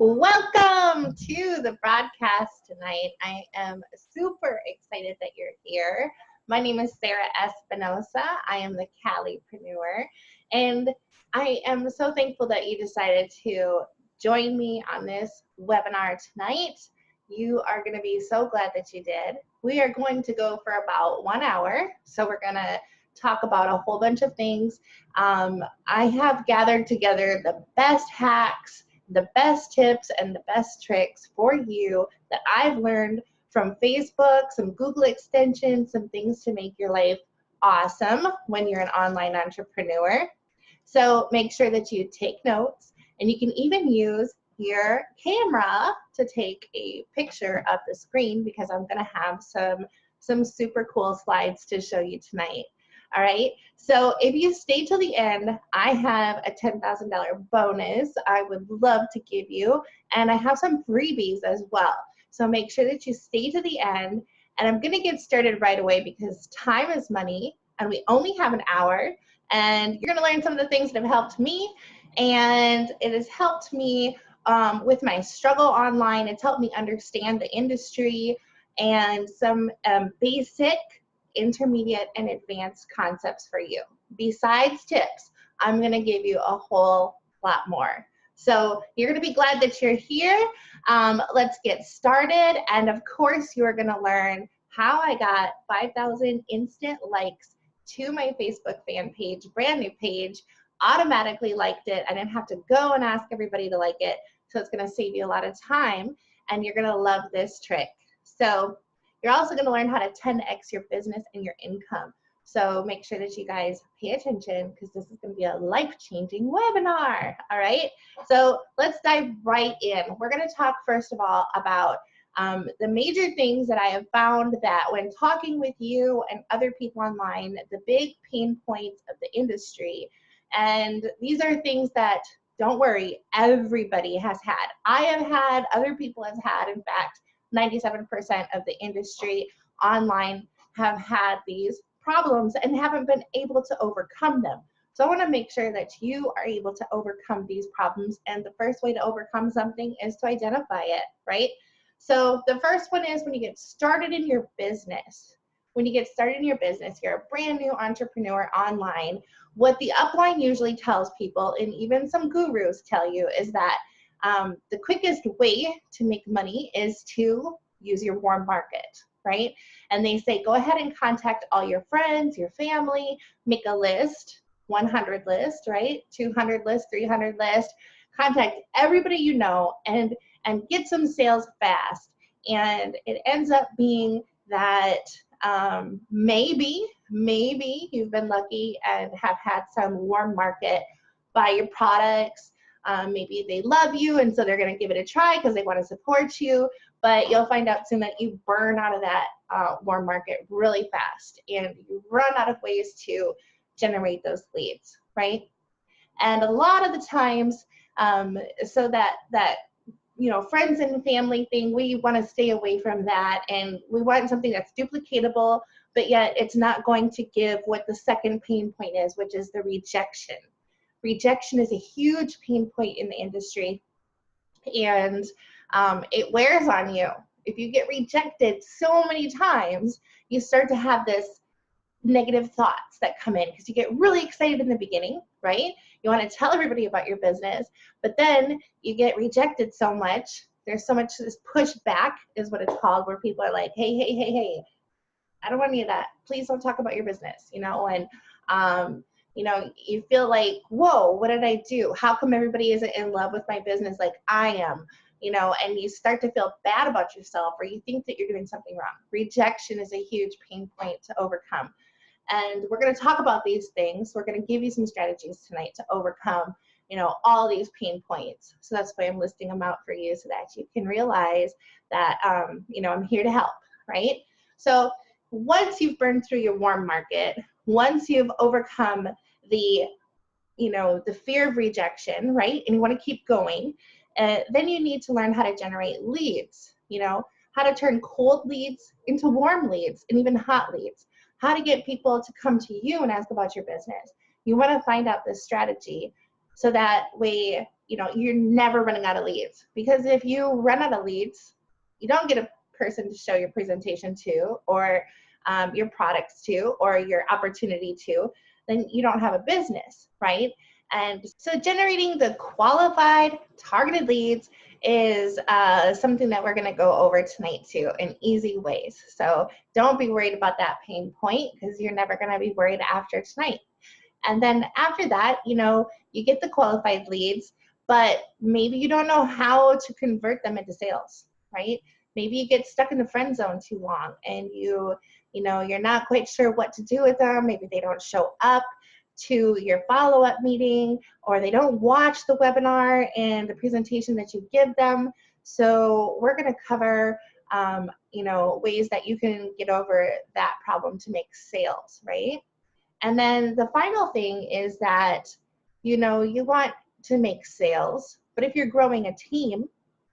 Welcome to the broadcast tonight. I am super excited that you're here. My name is Sarah Espinosa. I am the Calipreneur, and I am so thankful that you decided to join me on this webinar tonight. You are going to be so glad that you did. We are going to go for about 1 hour, so we're going to talk about a whole bunch of things. I have gathered together the best hacks, the best tips, and the best tricks for you that I've learned from Facebook, some Google extensions, some things to make your life awesome when you're an online entrepreneur. So make sure that you take notes, and you can even use your camera to take a picture of the screen because I'm going to have some super cool slides to show you tonight. All right, so if you stay till the end, I have a $10,000 bonus I would love to give you, and I have some freebies as well. So make sure that you stay to the end, and I'm going to get started right away because time is money, and we only have an hour, and you're going to learn some of the things that have helped me, and it has helped me with my struggle online. It's helped me understand the industry and some basic, intermediate, and advanced concepts for you. Besides tips, I'm going to give you a whole lot more. So you're going to be glad that you're here. Let's get started. And of course, you're going to learn how I got 5,000 instant likes to my Facebook fan page, brand new page, automatically liked it. I didn't have to go and ask everybody to like it. So it's going to save you a lot of time, and you're going to love this trick. So you're also going to learn how to 10x your business and your income. So make sure that you guys pay attention because this is going to be a life-changing webinar. All right, so let's dive right in. We're going to talk first of all about the major things that I have found that when talking with you and other people online, the big pain points of the industry. And these are things that, don't worry, everybody has had. I have had, other people have had, in fact, 97% of the industry online have had these problems and haven't been able to overcome them. So I want to make sure that you are able to overcome these problems. And the first way to overcome something is to identify it, right? So the first one is when you get started in your business. When you get started in your business, you're a brand new entrepreneur online. What the upline usually tells people, and even some gurus tell you, is that the quickest way to make money is to use your warm market, right? And they say, go ahead and contact all your friends, your family, make a list, 100 list, right? 200 list, 300 list, contact everybody you know and get some sales fast. And it ends up being that maybe you've been lucky and have had some warm market buy your products. Maybe they love you and so they're going to give it a try because they want to support you, but you'll find out soon that you burn out of that warm market really fast and you run out of ways to generate those leads, right? And a lot of the times, so that friends and family thing, we want to stay away from that, and we want something that's duplicatable, but yet it's not going to give what the second pain point is, which is the rejection. Rejection is a huge pain point in the industry, and it wears on you. If you get rejected so many times, you start to have this negative thoughts that come in because you get really excited in the beginning, right? You want to tell everybody about your business, but then you get rejected so much. There's so much this pushback is what it's called, where people are like, hey, I don't want any of that. Please don't talk about your business, and you feel like, whoa, what did I do? How come everybody isn't in love with my business like I am? And you start to feel bad about yourself, or you think that you're doing something wrong. Rejection is a huge pain point to overcome. And we're going to talk about these things. We're going to give you some strategies tonight to overcome, all these pain points. So that's why I'm listing them out for you so that you can realize that, I'm here to help, right? So once you've burned through your warm market, once you've overcome the fear of rejection, right? And you want to keep going, then you need to learn how to generate leads, how to turn cold leads into warm leads and even hot leads, how to get people to come to you and ask about your business. You want to find out this strategy so that way you're never running out of leads, because if you run out of leads, you don't get a person to show your presentation to, or your products to, or your opportunity to, then you don't have a business, right? And so generating the qualified targeted leads is something that we're going to go over tonight too, in easy ways. So don't be worried about that pain point, because you're never going to be worried after tonight. And then after that, you get the qualified leads, but maybe you don't know how to convert them into sales, right? Maybe you get stuck in the friend zone too long, and you're not quite sure what to do with them. Maybe they don't show up to your follow-up meeting, or they don't watch the webinar and the presentation that you give them. So we're going to cover ways that you can get over that problem to make sales, right? And then the final thing is that you want to make sales, but if you're growing a team,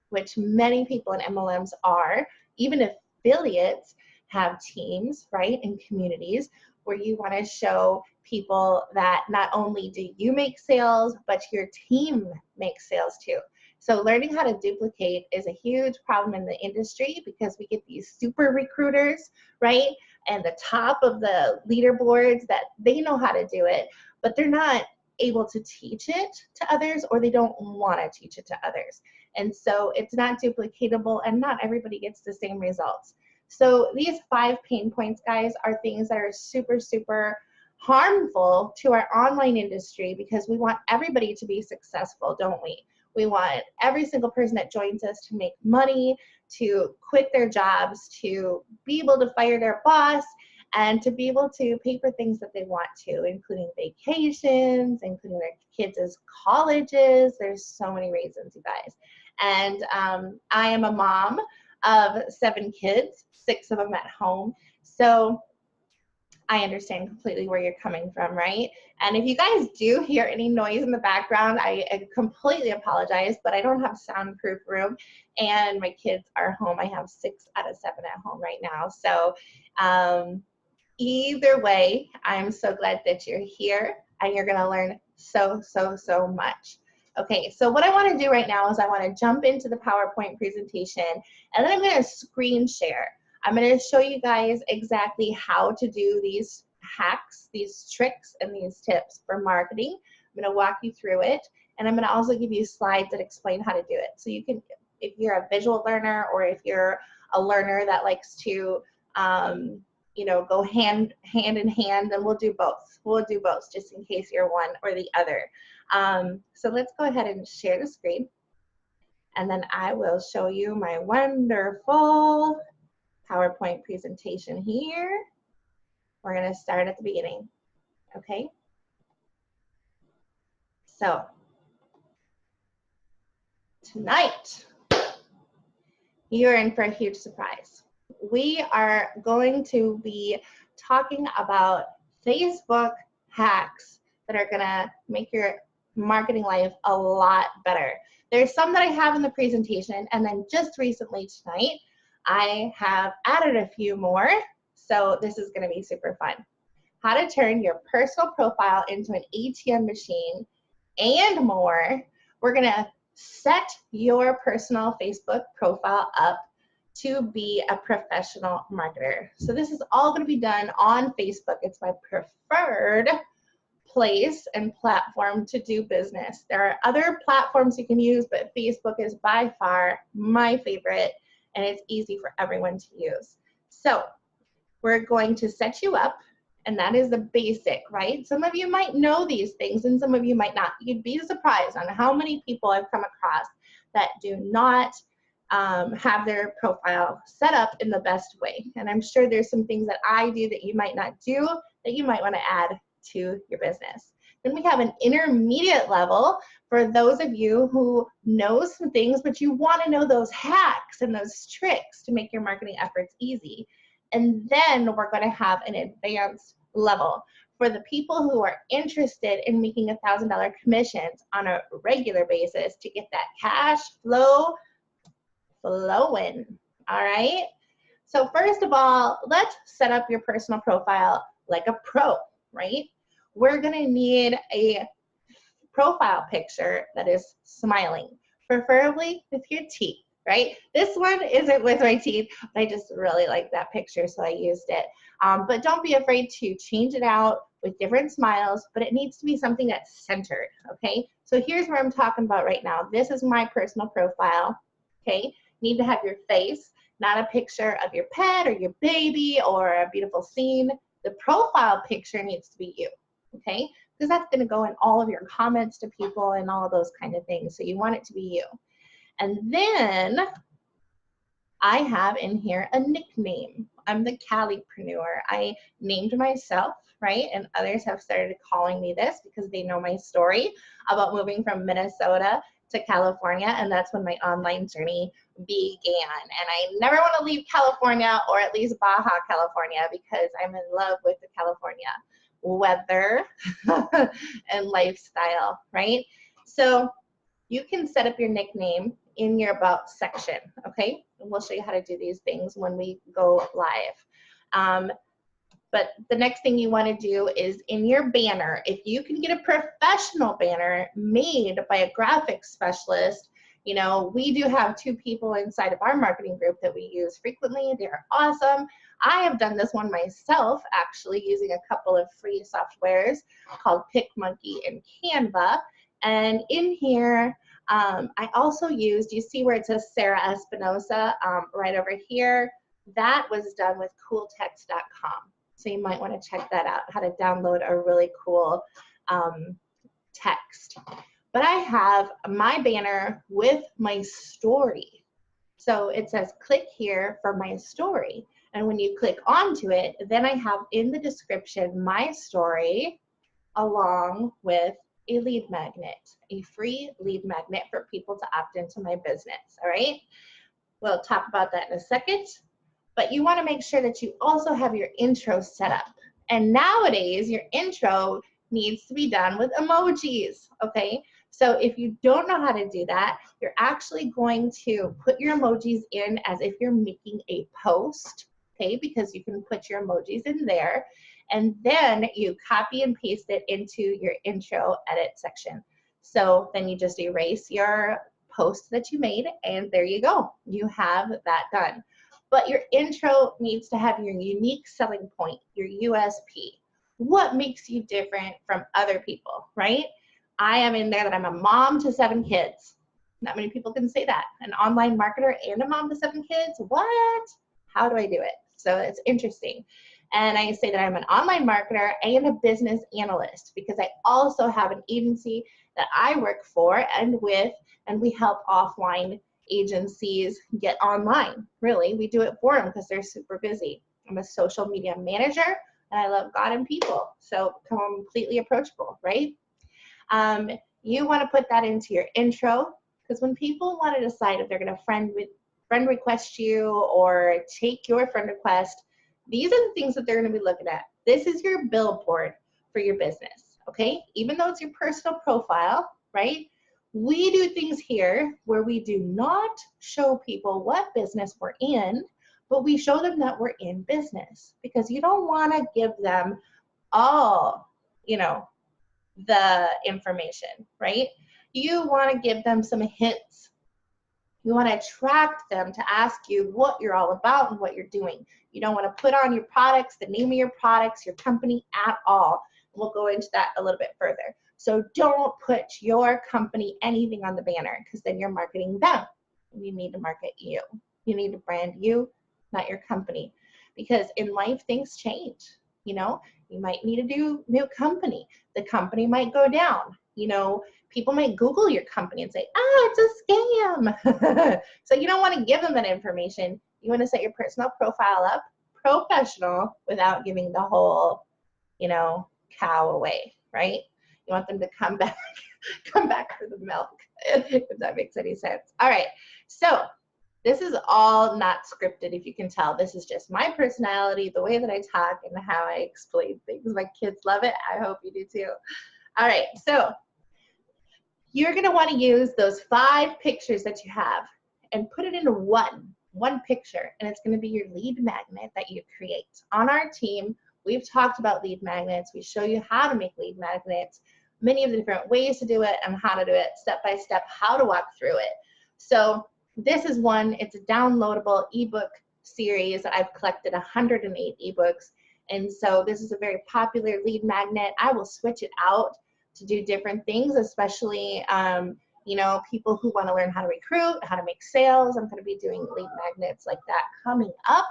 which many people in MLMs are, even affiliates have teams, right, in communities, where you want to show people that not only do you make sales, but your team makes sales too. So learning how to duplicate is a huge problem in the industry, because we get these super recruiters, right, and the top of the leaderboards that they know how to do it, but they're not able to teach it to others, or they don't want to teach it to others. And so it's not duplicatable, and not everybody gets the same results. So these 5 pain points, guys, are things that are super, super harmful to our online industry, because we want everybody to be successful, don't we? We want every single person that joins us to make money, to quit their jobs, to be able to fire their boss, and to be able to pay for things that they want to, including vacations, including their kids' colleges. There's so many reasons, you guys. And I am a mom of 7 kids, 6 of them at home. So I understand completely where you're coming from, right? And if you guys do hear any noise in the background, I completely apologize, but I don't have a soundproof room, and my kids are home. I have 6 out of 7 at home right now. So either way, I'm so glad that you're here, and you're gonna learn so, so, so much. Okay, so what I want to do right now is I want to jump into the PowerPoint presentation, and then I'm going to screen share. I'm going to show you guys exactly how to do these hacks, these tricks, and these tips for marketing. I'm going to walk you through it, and I'm going to also give you slides that explain how to do it. So you can, if you're a visual learner, or if you're a learner that likes to go hand in hand, then we'll do both. We'll do both, just in case you're one or the other. So let's go ahead and share the screen, and then I will show you my wonderful PowerPoint presentation here. We're going to start at the beginning, okay? So tonight, you're in for a huge surprise. We are going to be talking about Facebook hacks that are going to make your marketing life a lot better. There's some that I have in the presentation, and then just recently tonight, I have added a few more, so this is going to be super fun. How to turn your personal profile into an ATM machine and more. We're going to set your personal Facebook profile up to be a professional marketer. So this is all going to be done on Facebook. It's my preferred place and platform to do business. There are other platforms you can use, but Facebook is by far my favorite, and it's easy for everyone to use. So we're going to set you up, and that is the basic, right? Some of you might know these things, and some of you might not. You'd be surprised on how many people I've come across that do not have their profile set up in the best way. And I'm sure there's some things that I do that you might not do that you might want to add to your business. Then we have an intermediate level for those of you who know some things, but you want to know those hacks and those tricks to make your marketing efforts easy. And then we're going to have an advanced level for the people who are interested in making $1,000 commissions on a regular basis to get that cash flow flowing. All right. So first of all, let's set up your personal profile like a pro, right? We're going to need a profile picture that is smiling, preferably with your teeth, right? This one isn't with my teeth, but I just really like that picture, so I used it. But don't be afraid to change it out with different smiles, but it needs to be something that's centered, okay? So here's where I'm talking about right now. This is my personal profile, okay? You need to have your face, not a picture of your pet or your baby or a beautiful scene. The profile picture needs to be you, okay? Because that's gonna go in all of your comments to people and all of those kind of things. So you want it to be you. And then I have in here a nickname. I'm the Calipreneur. I named myself, right? And others have started calling me this because they know my story about moving from Minnesota to California, and that's when my online journey began. And I never want to leave California, or at least Baja California, because I'm in love with the California weather and lifestyle, right? So you can set up your nickname in your about section, okay? And we'll show you how to do these things when we go live. But the next thing you want to do is in your banner, if you can get a professional banner made by a graphics specialist, you know, we do have 2 people inside of our marketing group that we use frequently. They're awesome. I have done this one myself, actually, using a couple of free softwares called PicMonkey and Canva. And in here, I also used, you see where it says Sarah Espinosa right over here? That was done with cooltext.com. So you might want to check that out, how to download a really cool text. But I have my banner with my story. So it says click here for my story. And when you click onto it, then I have in the description my story along with a lead magnet, a free lead magnet for people to opt into my business, all right? We'll talk about that in a second, but you wanna make sure that you also have your intro set up. And nowadays, your intro needs to be done with emojis, okay? So if you don't know how to do that, you're actually going to put your emojis in as if you're making a post, okay? Because you can put your emojis in there. And then you copy and paste it into your intro edit section. So then you just erase your post that you made, and there you go. You have that done. But your intro needs to have your unique selling point, your USP. What makes you different from other people, right? I am in there that I'm a mom to 7 kids. Not many people can say that. An online marketer and a mom to 7 kids? What? How do I do it? So it's interesting. And I say that I'm an online marketer and a business analyst because I also have an agency that I work for and with, and we help offline agencies get online. Really, we do it for them because they're super busy. I'm a social media manager and I love God and people, so completely approachable, right? You want to put that into your intro because when people want to decide if they're going to friend request you or take your friend request, these are the things that they're going to be looking at. This is your billboard for your business, okay? Even though it's your personal profile, right? We do things here where we do not show people what business we're in, but we show them that we're in business because you don't want to give them all, you know, the information, right? You want to give them some hints. You want to attract them to ask you what you're all about and what you're doing. You don't want to put on your products, the name of your products, your company at all. We'll go into that a little bit further. So don't put your company anything on the banner because then you're marketing them. You need to market you. You need to brand you, not your company. Because in life, things change. You know, you might need a new company. The company might go down. You know, people might Google your company and say, it's a scam. So you don't want to give them that information. You want to set your personal profile up professional without giving the whole, you know, cow away, right? You want them to come back for the milk, if that makes any sense. All right, so this is all not scripted, if you can tell. This is just my personality, the way that I talk and how I explain things. My kids love it. I hope you do too. All right, so you're gonna want to use those 5 pictures that you have and put it into one picture, and it's gonna be your lead magnet that you create. On our team, we've talked about lead magnets. We show you how to make lead magnets. many of the different ways to do it and how to do it, step by step, how to walk through it. So this is one, it's a downloadable ebook series. I've collected 108 ebooks. And so this is a very popular lead magnet. I will switch it out to do different things, especially you know, people who want to learn how to recruit, how to make sales. I'm going to be doing lead magnets like that coming up.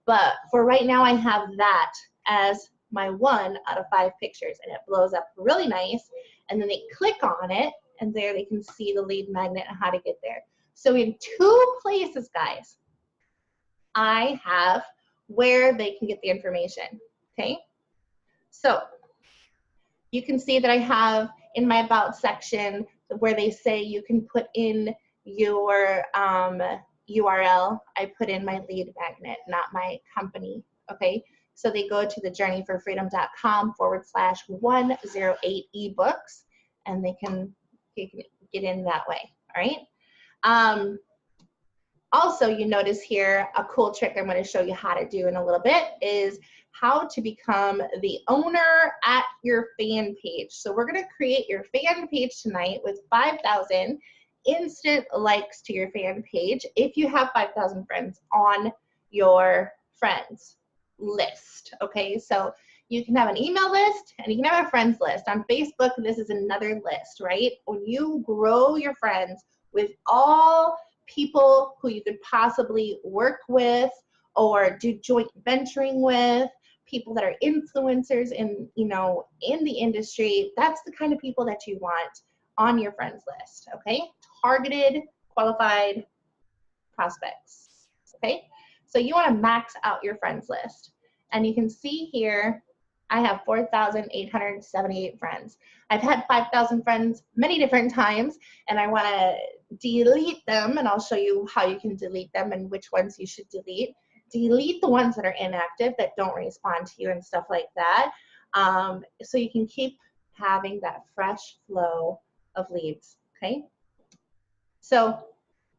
But for right now, I have that as my 1 out of 5 pictures, and it blows up really nice. And then they click on it, and there they can see the lead magnet and how to get there. So in 2 places, guys, I have where they can get the information, okay? So you can see that I have in my About section where they say you can put in your URL. I put in my lead magnet, not my company, okay? So they go to thejourneyforfreedom.com/108 ebooks, and they can get in that way, all right? Also, you notice here a cool trick I'm going to show you how to do in a little bit is how to become the owner at your fan page. So we're going to create your fan page tonight with 5,000 instant likes to your fan page if you have 5,000 friends on your friends list, okay? So you can have an email list and you can have a friends list. On Facebook, this is another list, right? When you grow your friends with all people who you could possibly work with or do joint venturing with, people that are influencers in, you know, in the industry, that's the kind of people that you want on your friends list, okay? Targeted, qualified prospects, okay? So you want to max out your friends list. And you can see here, I have 4,878 friends. I've had 5,000 friends many different times, and I want to delete them, and I'll show you how you can delete them and which ones you should delete. Delete the ones that are inactive, that don't respond to you and stuff like that, so you can keep having that fresh flow of leads, okay? So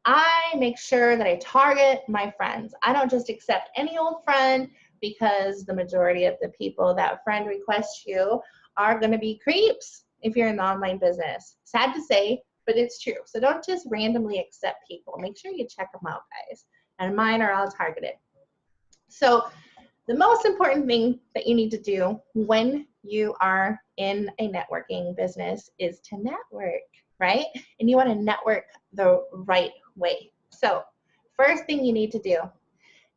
I make sure that I target my friends. I don't just accept any old friend, because the majority of the people that friend request you are going to be creeps if you're in the online business. Sad to say, but it's true. So don't just randomly accept people. Make sure you check them out, guys. And mine are all targeted. So the most important thing that you need to do when you are in a networking business is to network, right? And you want to network the right way. So first thing you need to do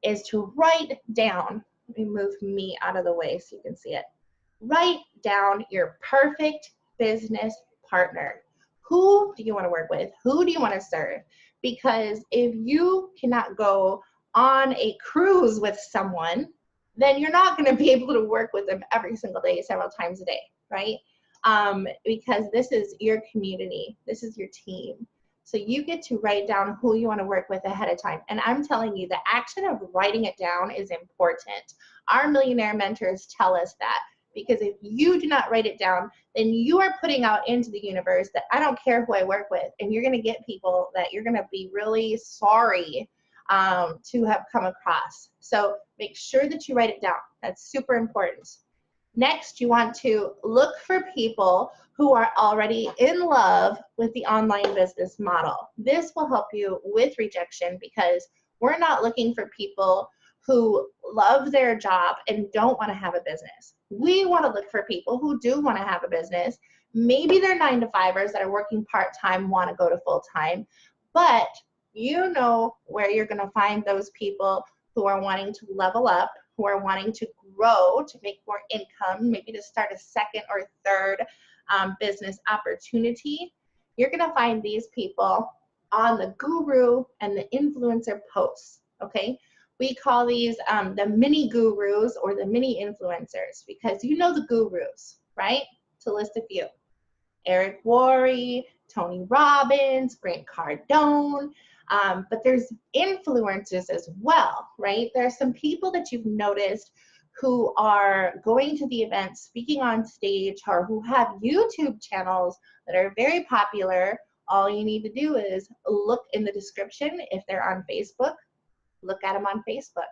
is to write down, let me move me out of the way so you can see it. Write down your perfect business partner. Who do you want to work with? Who do you want to serve? Because if you cannot go on a cruise with someone, then you're not going to be able to work with them every single day, several times a day, right? Because this is your community. This is your team. So you get to write down who you want to work with ahead of time. And I'm telling you, the action of writing it down is important. Our millionaire mentors tell us that, because if you do not write it down, then you are putting out into the universe that I don't care who I work with. And you're going to get people that you're going to be really sorry to have come across. So make sure that you write it down. That's super important. Next, you want to look for people who are already in love with the online business model. This will help you with rejection, because we're not looking for people who love their job and don't want to have a business. We want to look for people who do want to have a business. Maybe they're 9-to-5ers that are working part-time, want to go to full-time, but you know where you're going to find those people who are wanting to level up, who are wanting to grow, to make more income, maybe to start a second or third business opportunity. You're going to find these people on the guru and the influencer posts, okay? We call these the mini gurus or the mini influencers, because you know the gurus, right? To list a few. Eric Worre, Tony Robbins, Grant Cardone, but there's influencers as well, right? There are some people that you've noticed who are going to the events, speaking on stage, or who have YouTube channels that are very popular. All you need to do is look in the description. If they're on Facebook, look at them on Facebook.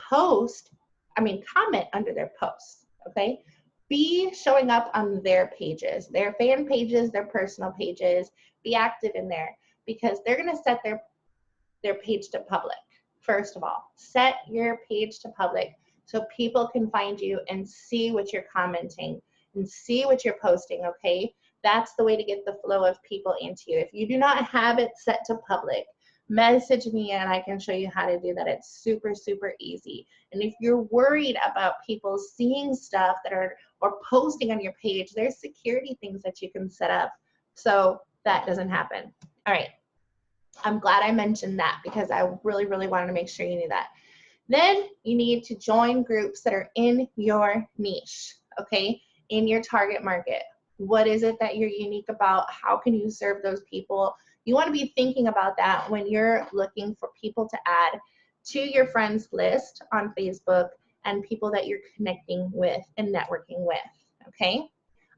Comment under their posts, okay? be showing up on their pages, their fan pages, their personal pages. Be active in there because they're going to set their page to public. First of all, set your page to public so people can find you and see what you're commenting and see what you're posting, okay? That's the way to get the flow of people into you. If you do not have it set to public, message me and I can show you how to do that. It's super, super easy. And if you're worried about people seeing stuff that are or posting on your page, there's security things that you can set up so that doesn't happen. All right. I'm glad I mentioned that because I really, really wanted to make sure you knew that. Then you need to join groups that are in your niche, okay, in your target market. What is it that you're unique about? How can you serve those people? You want to be thinking about that when you're looking for people to add to your friends list on Facebook and people that you're connecting with and networking with, okay?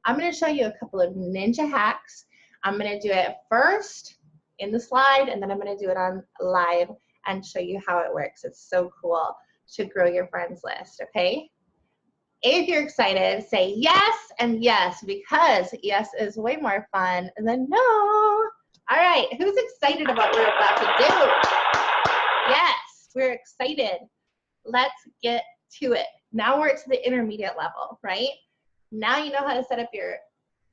I'm going to show you a couple of ninja hacks. I'm going to do it first in the slide, and then I'm going to do it on live and show you how it works. It's so cool to grow your friends list, okay? If you're excited, say yes and yes, because yes is way more fun than no. All right, who's excited about what we're about to do? Yes, we're excited. Let's get to it. Now we're to the intermediate level, right? Now you know how to set up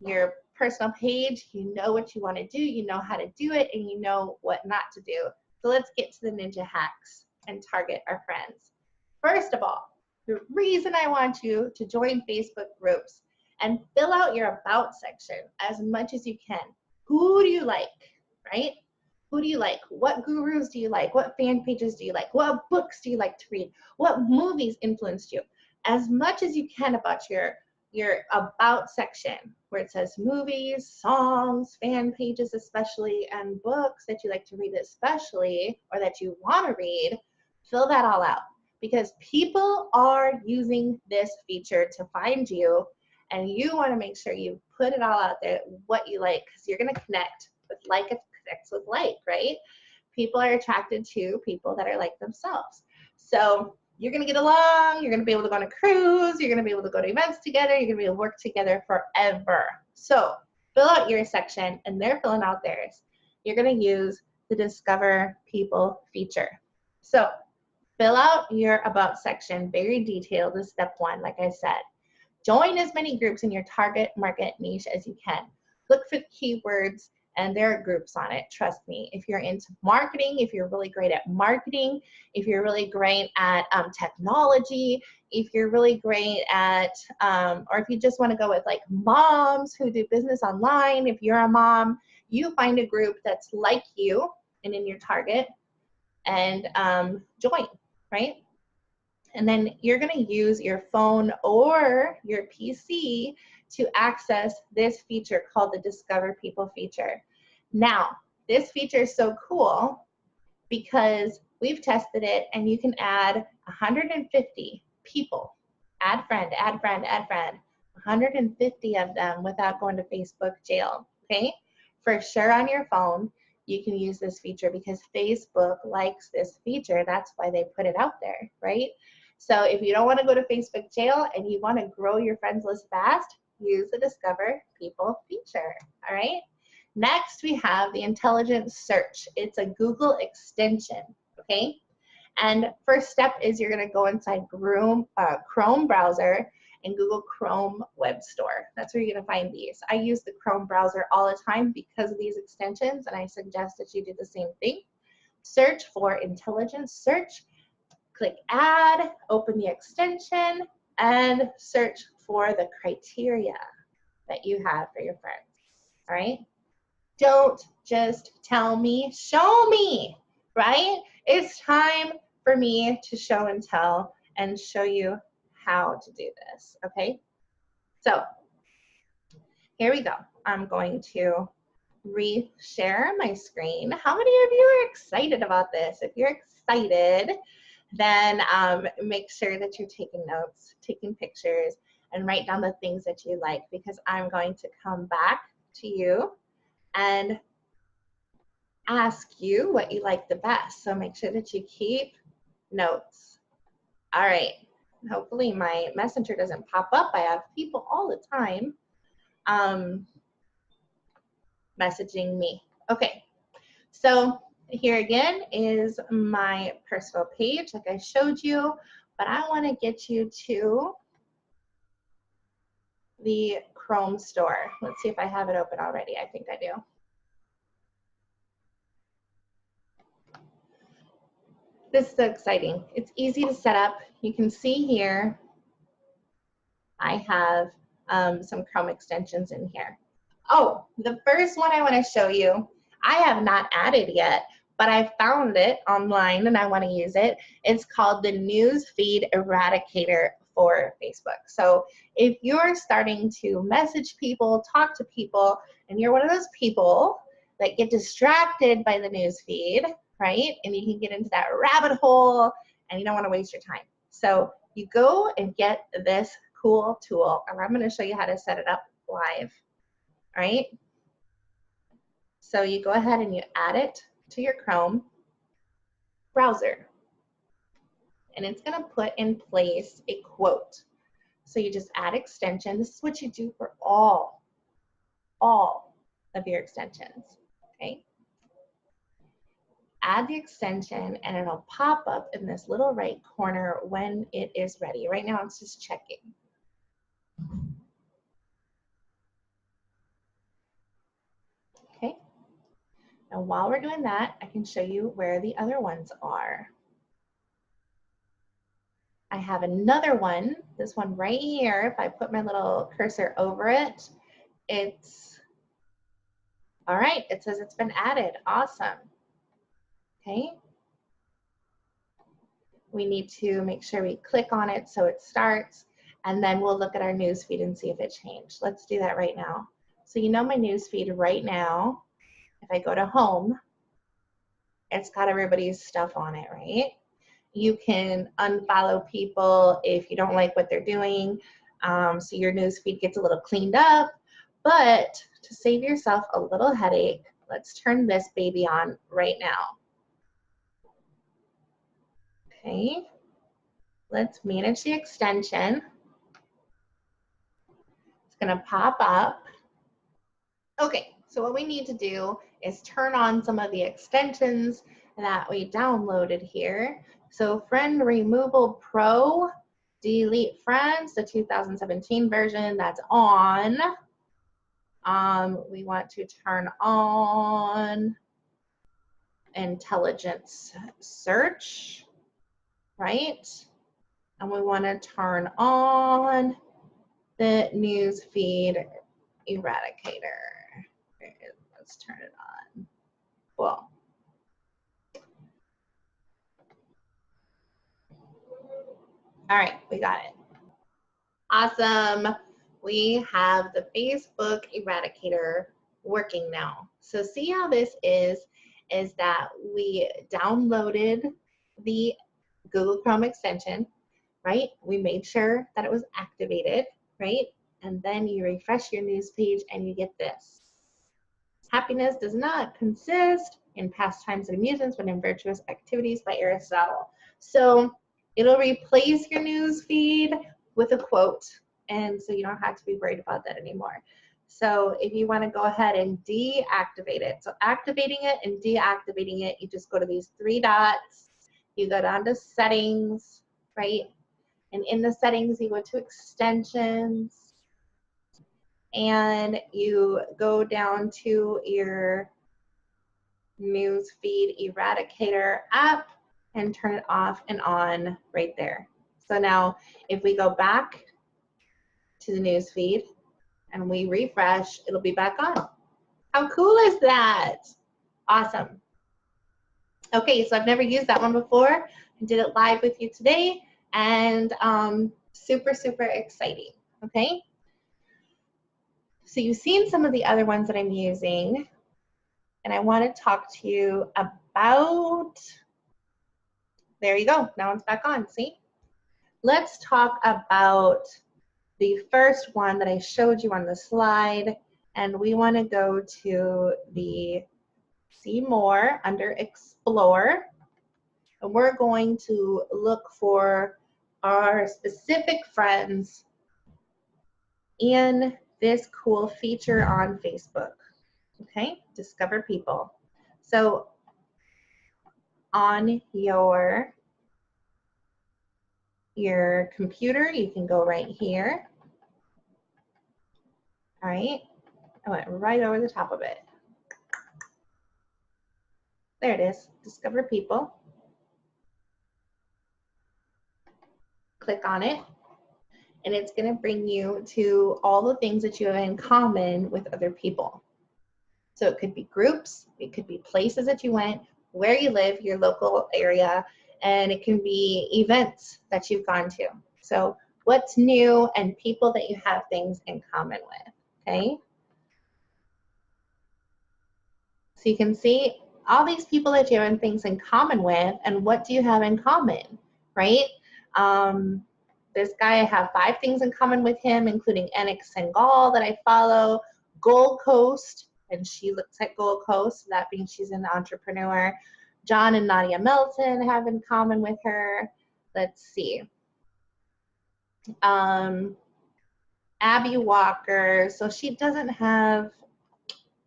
your personal page, you know what you want to do, you know how to do it, and you know what not to do. So let's get to the ninja hacks and target our friends. First of all, the reason I want you to join Facebook groups and fill out your about section as much as you can. Who do you like, right? Who do you like? What gurus do you like? What fan pages do you like? What books do you like to read? What movies influenced you? As much as you can about your about section where it says movies, songs, fan pages especially, and books that you like to read especially, or that you want to read, fill that all out because people are using this feature to find you and you want to make sure you put it all out there, what you like, because you're going to connect with like it connects with like, right? People are attracted to people that are like themselves. So you're going to get along, you're going to be able to go on a cruise, you're going to be able to go to events together, you're going to be able to work together forever. So fill out your section and they're filling out theirs. You're going to use the Discover People feature. So fill out your about section, very detailed is step one, like I said. Join as many groups in your target market niche as you can. Look for keywords and there are groups on it, trust me. If you're into marketing, if you're really great at marketing, if you're really great at technology, if you're really great at, or if you just want to go with like moms who do business online, if you're a mom, you find a group that's like you and in your target and join, right? And then you're going to use your phone or your PC to access this feature called the Discover People feature. Now, this feature is so cool because we've tested it and you can add 150 people. Add friend, add friend, add friend. 150 of them without going to Facebook jail, okay? For sure on your phone, you can use this feature because Facebook likes this feature. That's why they put it out there, right? So if you don't want to go to Facebook jail and you want to grow your friends list fast, use the Discover People feature, all right? Next, we have the Intelligent Search. It's a Google extension, okay? And first step is you're going to go inside Chrome browser and Google Chrome Web Store. That's where you're going to find these. I use the Chrome browser all the time because of these extensions, and I suggest that you do the same thing. Search for Intelligent Search. Click Add, open the extension, and search for the criteria that you have for your friends, all right? Don't just tell me, show me, right? It's time for me to show and tell and show you how to do this, okay? So here we go. I'm going to re-share my screen. How many of you are excited about this? If you're excited, then make sure that you're taking notes, taking pictures, and write down the things that you like because I'm going to come back to you and ask you what you like the best. So make sure that you keep notes. All right. Hopefully my messenger doesn't pop up. I have people all the time messaging me. Okay, so here again is my personal page like I showed you, but I want to get you to the Chrome store. Let's see if I have it open already. I think I do. This is so exciting. It's easy to set up. You can see here I have some Chrome extensions in here. Oh, the first one I want to show you, I have not added yet, but I found it online and I want to use it. It's called the Newsfeed Eradicator for Facebook. So if you're starting to message people, talk to people, and you're one of those people that get distracted by the newsfeed, right? And you can get into that rabbit hole and you don't want to waste your time. So you go and get this cool tool, and I'm going to show you how to set it up live. All right? So you go ahead and you add it to your Chrome browser. And it's going to put in place a quote. So you just add extension. This is what you do for all of your extensions. Okay? Add the extension and it'll pop up in this little right corner when it is ready. Right now it's just checking. Okay. And while we're doing that, I can show you where the other ones are. I have another one, this one right here. If I put my little cursor over it, it's, all right, it says it's been added. Awesome. Okay. We need to make sure we click on it so it starts, and then we'll look at our news feed and see if it changed. Let's do that right now. So you know my news feed right now, if I go to home, it's got everybody's stuff on it, right? You can unfollow people if you don't like what they're doing, so your news feed gets a little cleaned up. But to save yourself a little headache, let's turn this baby on right now. Okay, let's manage the extension. It's gonna pop up. Okay, so what we need to do is turn on some of the extensions that we downloaded here. So Friend Removal Pro, Delete Friends, the 2017 version, that's on. We want to turn on Intelligence Search, right? And we want to turn on the Newsfeed Eradicator. Let's turn it on. Cool. All right, we got it. Awesome. We have the Facebook Eradicator working now. So see how this is that we downloaded the Google Chrome extension, right? We made sure that it was activated, right? And then you refresh your news page and you get this. Happiness does not consist in pastimes and amusements, but in virtuous activities by Aristotle. So it'll replace your news feed with a quote, and so you don't have to be worried about that anymore. So if you want to go ahead and deactivate it, so activating it and deactivating it, you just go to these three dots, you go down to settings, right? And in the settings, you go to extensions, and you go down to your Newsfeed Eradicator app and turn it off and on right there. So now if we go back to the news feed and we refresh, it'll be back on. How cool is that? Awesome. Okay, so I've never used that one before. I did it live with you today, and super, super exciting, okay? So you've seen some of the other ones that I'm using, and I want to talk to you about, there you go, now it's back on, see? Let's talk about the first one that I showed you on the slide, and we want to go to the See More under Explore, and we're going to look for our specific friends in this cool feature on Facebook. Okay, discover people. So on your computer, you can go right here. All right, I went right over the top of it. There it is, discover people. Click on it, and it's going to bring you to all the things that you have in common with other people. So it could be groups, it could be places that you went, where you live, your local area, and it can be events that you've gone to. So what's new and people that you have things in common with, okay? So you can see all these people that you have things in common with, and what do you have in common, right? This guy, I have 5 things in common with him, including Anik Singhal that I follow, Gold Coast, and she looks like Gold Coast, so that means she's an entrepreneur. John and Nadia Melton have in common with her. Let's see. Abby Walker, so she doesn't have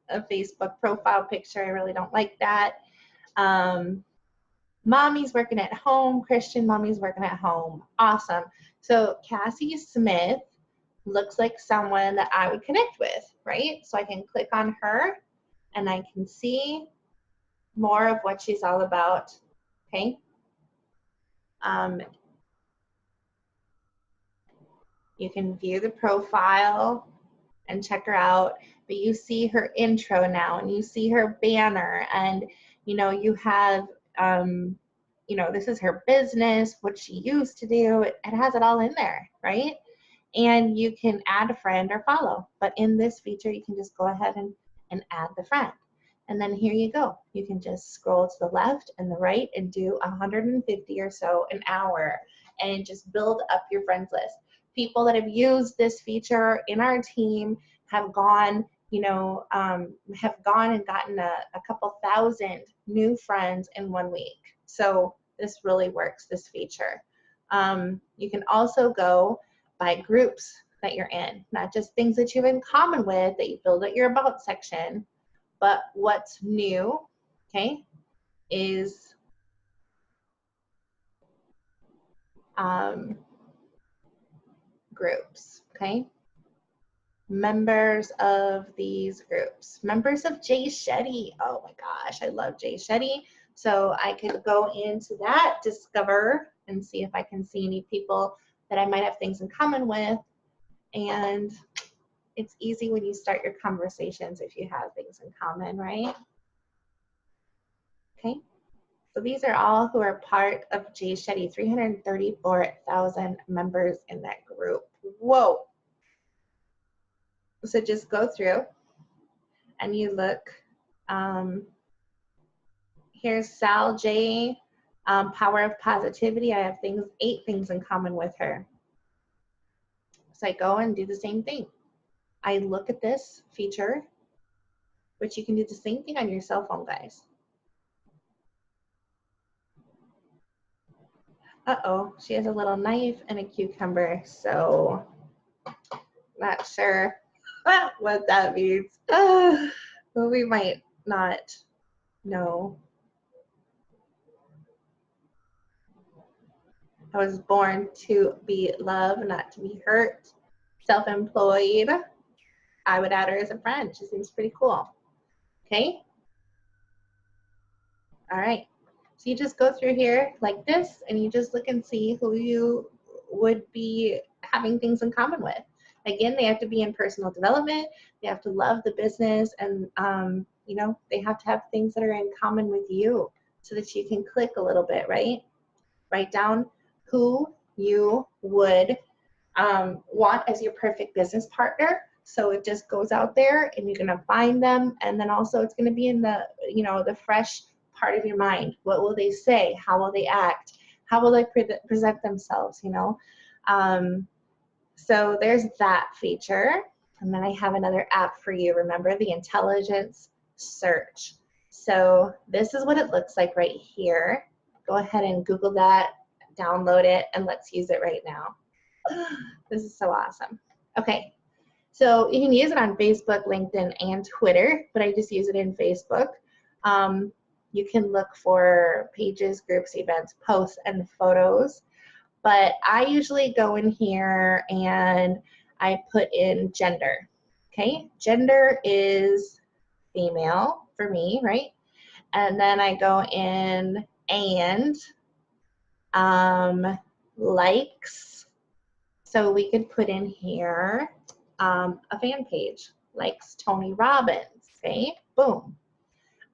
a Facebook profile picture. I really don't like that. Mommy's working at home. Christian mommy's working at home. Awesome. So Cassie Smith looks like someone that I would connect with, right? So I can click on her and I can see more of what she's all about, okay? You can view the profile and check her out, but you see her intro now, and you see her banner, and you know, you have you know, this is her business, what she used to do. It has it all in there, right? And you can add a friend or follow, but in this feature you can just go ahead and add the friend, and then here you go. You can just scroll to the left and the right and do 150 or so an hour and just build up your friends list. People that have used this feature in our team have gone, you know, have gone and gotten a couple thousand new friends in 1 week. So this really works, this feature. You can also go by groups that you're in, not just things that you have in common with that you build at your about section, but what's new, okay, is groups, okay? Members of these groups. Members of Jay Shetty. Oh my gosh, I love Jay Shetty. So I could go into that, discover, and see if I can see any people that I might have things in common with. And it's easy when you start your conversations if you have things in common, right? Okay. So these are all who are part of Jay Shetty, 334,000 members in that group. Whoa. So just go through and you look. Here's Sal J, Power of Positivity. I have 8 things in common with her. So I go and do the same thing. I look at this feature, but you can do the same thing on your cell phone, guys. Uh-oh, she has a little knife and a cucumber, so not sure what that means. But we might not know. I was born to be loved, not to be hurt. Self-employed. I would add her as a friend. She seems pretty cool. Okay? All right. So you just go through here like this, and you just look and see who you would be having things in common with. Again, they have to be in personal development. They have to love the business, and you know, they have to have things that are in common with you so that you can click a little bit, right? Write down who you would want as your perfect business partner. So it just goes out there and you're going to find them. And then also it's going to be in the, you know, the fresh part of your mind. What will they say? How will they act? How will they present themselves, you know? So there's that feature. And then I have another app for you. Remember, the intelligence search. So this is what it looks like right here. Go ahead and Google that. download it and let's use it right now. This is so awesome. Okay, so you can use it on Facebook, LinkedIn, and Twitter, but I just use it in Facebook. You can look for pages, groups, events, posts, and photos. But I usually go in here and I put in gender. Okay, gender is female for me, right? And then I go in and likes. So we could put in here a fan page, likes Tony Robbins, okay? Boom.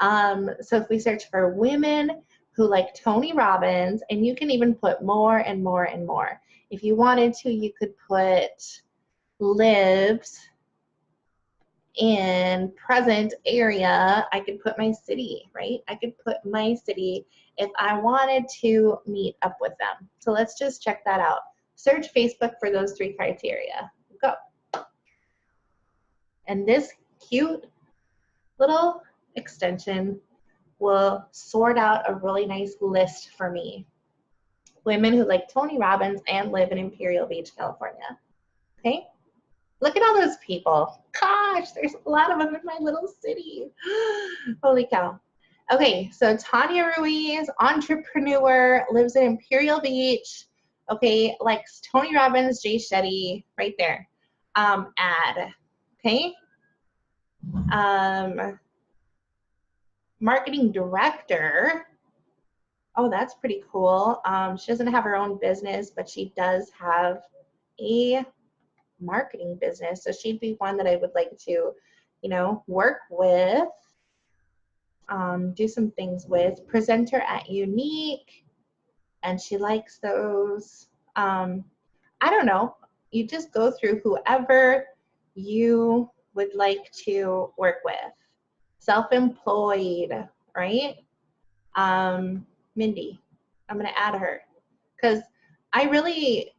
So if we search for women who like Tony Robbins, and you can even put more and more and more. If you wanted to, you could put lives in present area. I could put my city, right? I could put my city if I wanted to meet up with them. So let's just check that out. Search Facebook for those 3 criteria. Go. And this cute little extension will sort out a really nice list for me. Women who like Tony Robbins and live in Imperial Beach, California. Okay? Look at all those people. Gosh, there's a lot of them in my little city. Holy cow. Okay, so Tanya Ruiz, entrepreneur, lives in Imperial Beach. Okay, likes Tony Robbins, Jay Shetty, right there. Add. Okay. Marketing director. Oh, that's pretty cool. She doesn't have her own business, but she does have a marketing business. So she'd be one that I would like to, you know, work with, do some things with. Presenter at Unique, and she likes those. I don't know. You just go through whoever you would like to work with. Self-employed, right? Mindy, I'm going to add her because I really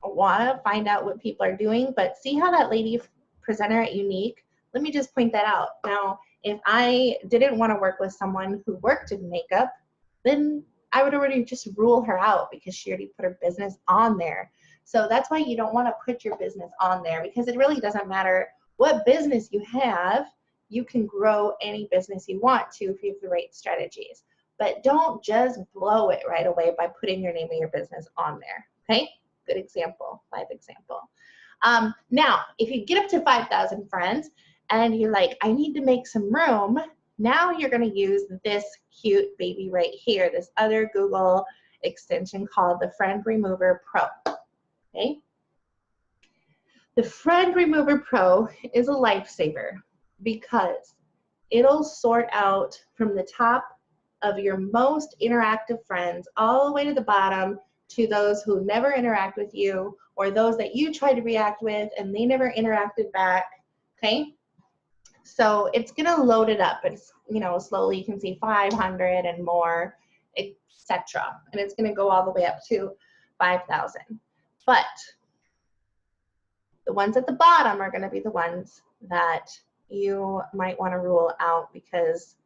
want to find out what people are doing, but see how that lady presenter at Unique, let me just point that out. Now, if I didn't want to work with someone who worked in makeup, then I would already just rule her out because she already put her business on there. So that's why you don't want to put your business on there, because it really doesn't matter what business you have. You can grow any business you want to if you have the right strategies. But don't just blow it right away by putting your name of your business on there, okay? Good example, live example. Now, if you get up to 5,000 friends and you're like, I need to make some room, now you're going to use this cute baby right here, this other Google extension called the Friend Remover Pro, okay? The Friend Remover Pro is a lifesaver because it'll sort out from the top of your most interactive friends all the way to the bottom to those who never interact with you, or those that you try to react with and they never interacted back, okay? So it's gonna load it up. It's, you know, slowly you can see 500 and more, etc. And it's gonna go all the way up to 5,000. But the ones at the bottom are gonna be the ones that you might wanna rule out because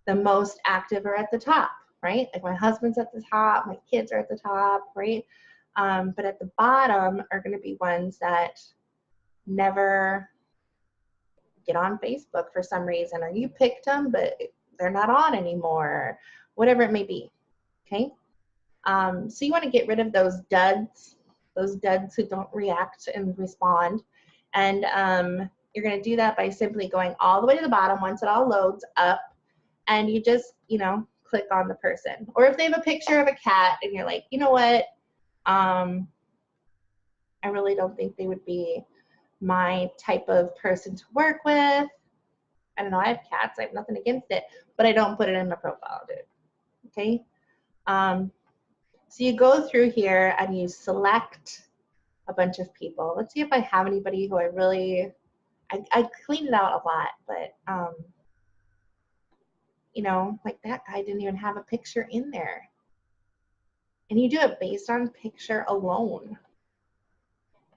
the most active are at the top, right? Like my husband's at the top, my kids are at the top, right? But at the bottom are going to be ones that never get on Facebook for some reason, or you picked them, but they're not on anymore, whatever it may be, okay? So you want to get rid of those duds who don't react and respond. And you're going to do that by simply going all the way to the bottom once it all loads up. And you just, you know, click on the person. Or if they have a picture of a cat and you're like, you know what, I really don't think they would be my type of person to work with. I don't know, I have cats, I have nothing against it, but I don't put it in my profile, dude. Okay? So you go through here and you select a bunch of people. Let's see if I have anybody who I cleaned it out a lot, but you know, like that guy didn't even have a picture in there. And you do it based on picture alone.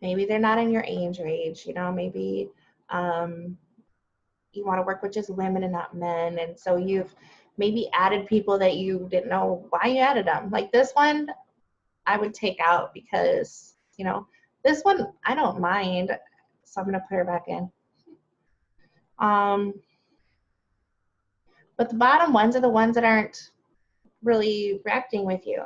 Maybe they're not in your age range, you know, maybe you want to work with just women and not men. And so you've maybe added people that you didn't know why you added them. Like this one, I would take out because, you know, this one I don't mind. So I'm going to put her back in. But the bottom ones are the ones that aren't really reacting with you.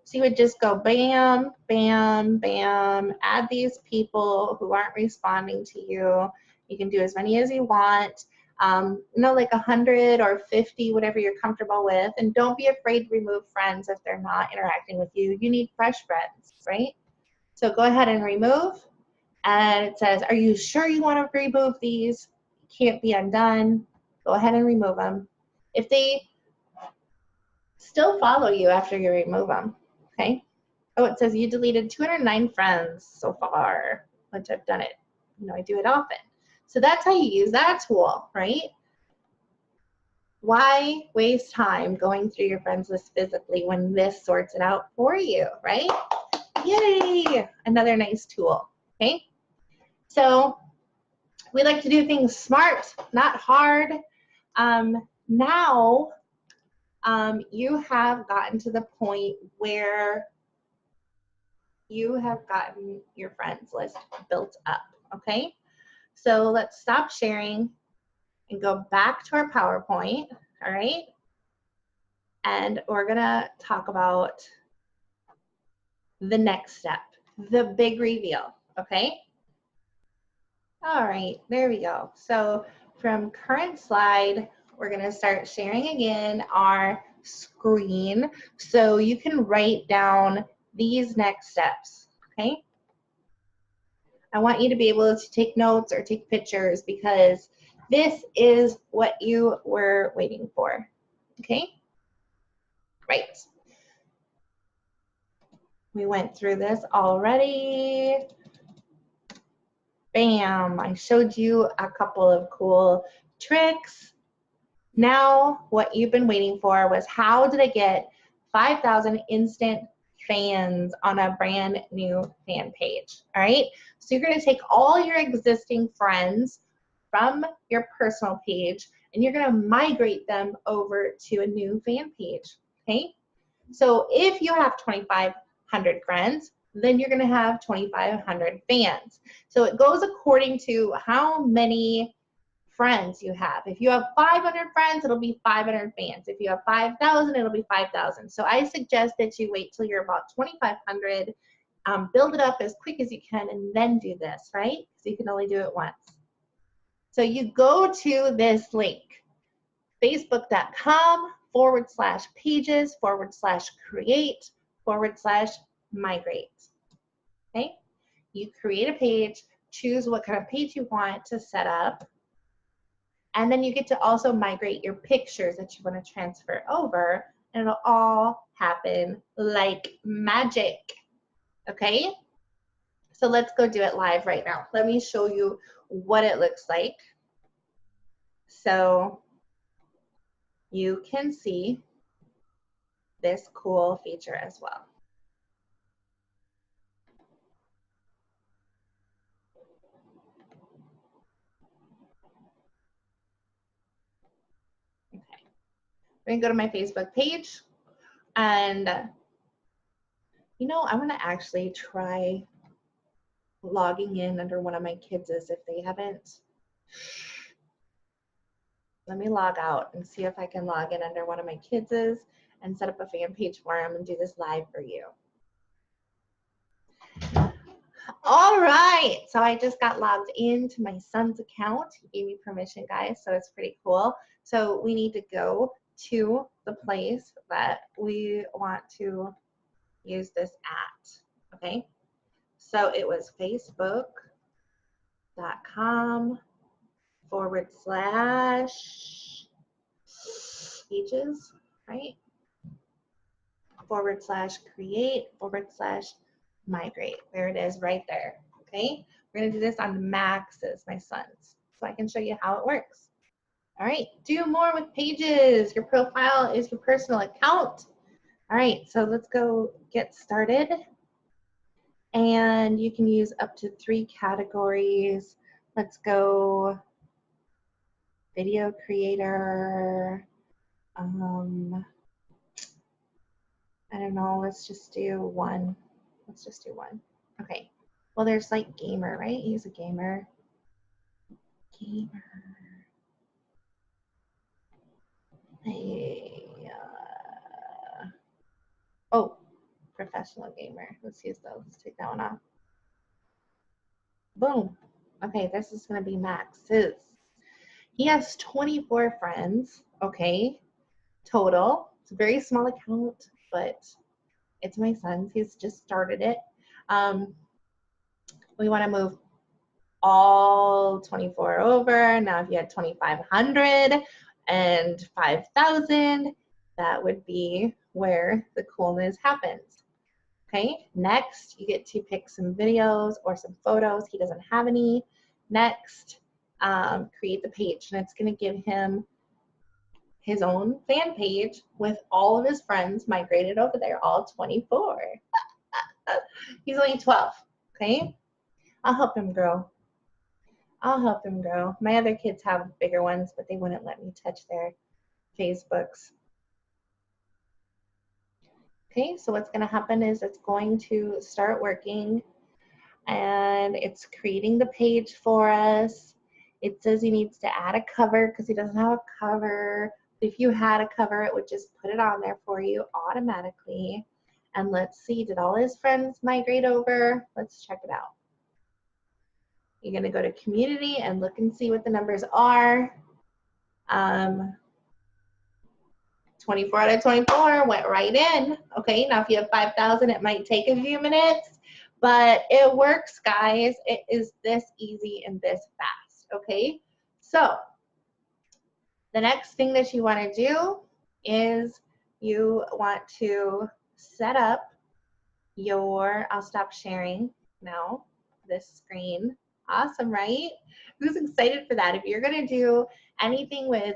So you would just go bam, bam, bam, add these people who aren't responding to you. You can do as many as you want, you know, like 100 or 50, whatever you're comfortable with. And don't be afraid to remove friends if they're not interacting with you. You need fresh friends, right? So go ahead and remove. And it says, are you sure you want to remove these? Can't be undone. Go ahead and remove them. If they still follow you after you remove them, okay? Oh, it says you deleted 209 friends so far, which I've done it. You know, I do it often. So that's how you use that tool, right? Why waste time going through your friends list physically when this sorts it out for you, right? Yay! Another nice tool, okay? So we like to do things smart, not hard. Now, you have gotten to the point where you have gotten your friends list built up, okay? So let's stop sharing and go back to our PowerPoint, all right? And we're gonna talk about the next step, the big reveal, okay? All right, there we go. So from current slide, we're gonna start sharing again our screen so you can write down these next steps, okay? I want you to be able to take notes or take pictures because this is what you were waiting for, okay? Right. We went through this already. Bam, I showed you a couple of cool tricks. Now, what you've been waiting for was how did I get 5,000 instant fans on a brand new fan page, all right? So you're gonna take all your existing friends from your personal page and you're gonna migrate them over to a new fan page, okay? So if you have 2,500 friends, then you're gonna have 2,500 fans. So it goes according to how many friends you have. If you have 500 friends, it'll be 500 fans. If you have 5,000, it'll be 5,000. So I suggest that you wait till you're about 2,500, build it up as quick as you can, and then do this, right? Because you can only do it once. So you go to this link, facebook.com/pages/create/migrate. Okay? You create a page, choose what kind of page you want to set up, and then you get to also migrate your pictures that you want to transfer over, and it'll all happen like magic. Okay? So let's go do it live right now. Let me show you what it looks like. So you can see this cool feature as well. Okay. We're gonna go to my Facebook page, and you know, I'm gonna actually try logging in under one of my kids' if they haven't. Let me log out and see if I can log in under one of my kids' and set up a fan page for them and do this live for you. All right, so I just got logged into my son's account. He gave me permission, guys, so it's pretty cool. So we need to go to the place that we want to use this at, okay? So it was facebook.com/pages, right? /create/migrate. There it is right there, okay? We're gonna do this on Max's, my son's, so I can show you how it works. All right, do more with pages. Your profile is your personal account. All right, so let's go get started. And you can use up to 3 categories. Let's go video creator. I don't know, let's just do one. Let's just do one. Okay. Well, there's like gamer, right? He's a gamer. Gamer. Hey, oh, professional gamer. Let's use those. Let's take that one off. Boom. Okay, this is going to be Max's. He has 24 friends, okay, total. It's a very small account, but it's my son's. He's just started it. We want to move all 24 over. Now, if you had 2,500 and 5,000, that would be where the coolness happens. Okay, next, you get to pick some videos or some photos. He doesn't have any. Next, create the page, and it's going to give him his own fan page with all of his friends migrated over there, all 24. He's only 12, okay? I'll help him grow. I'll help him grow. My other kids have bigger ones, but they wouldn't let me touch their Facebooks. Okay, so what's going to happen is it's going to start working, and it's creating the page for us. It says he needs to add a cover because he doesn't have a cover. If you had a cover, it would just put it on there for you automatically. And let's see, did all his friends migrate over? Let's check it out. You're going to go to community and look and see what the numbers are. 24 out of 24 went right in. Okay, now if you have 5,000, it might take a few minutes, but it works, guys. It is this easy and this fast. Okay, so the next thing that you want to do is you want to set up your, I'll stop sharing now, this screen. Awesome, right? Who's excited for that? If you're going to do anything with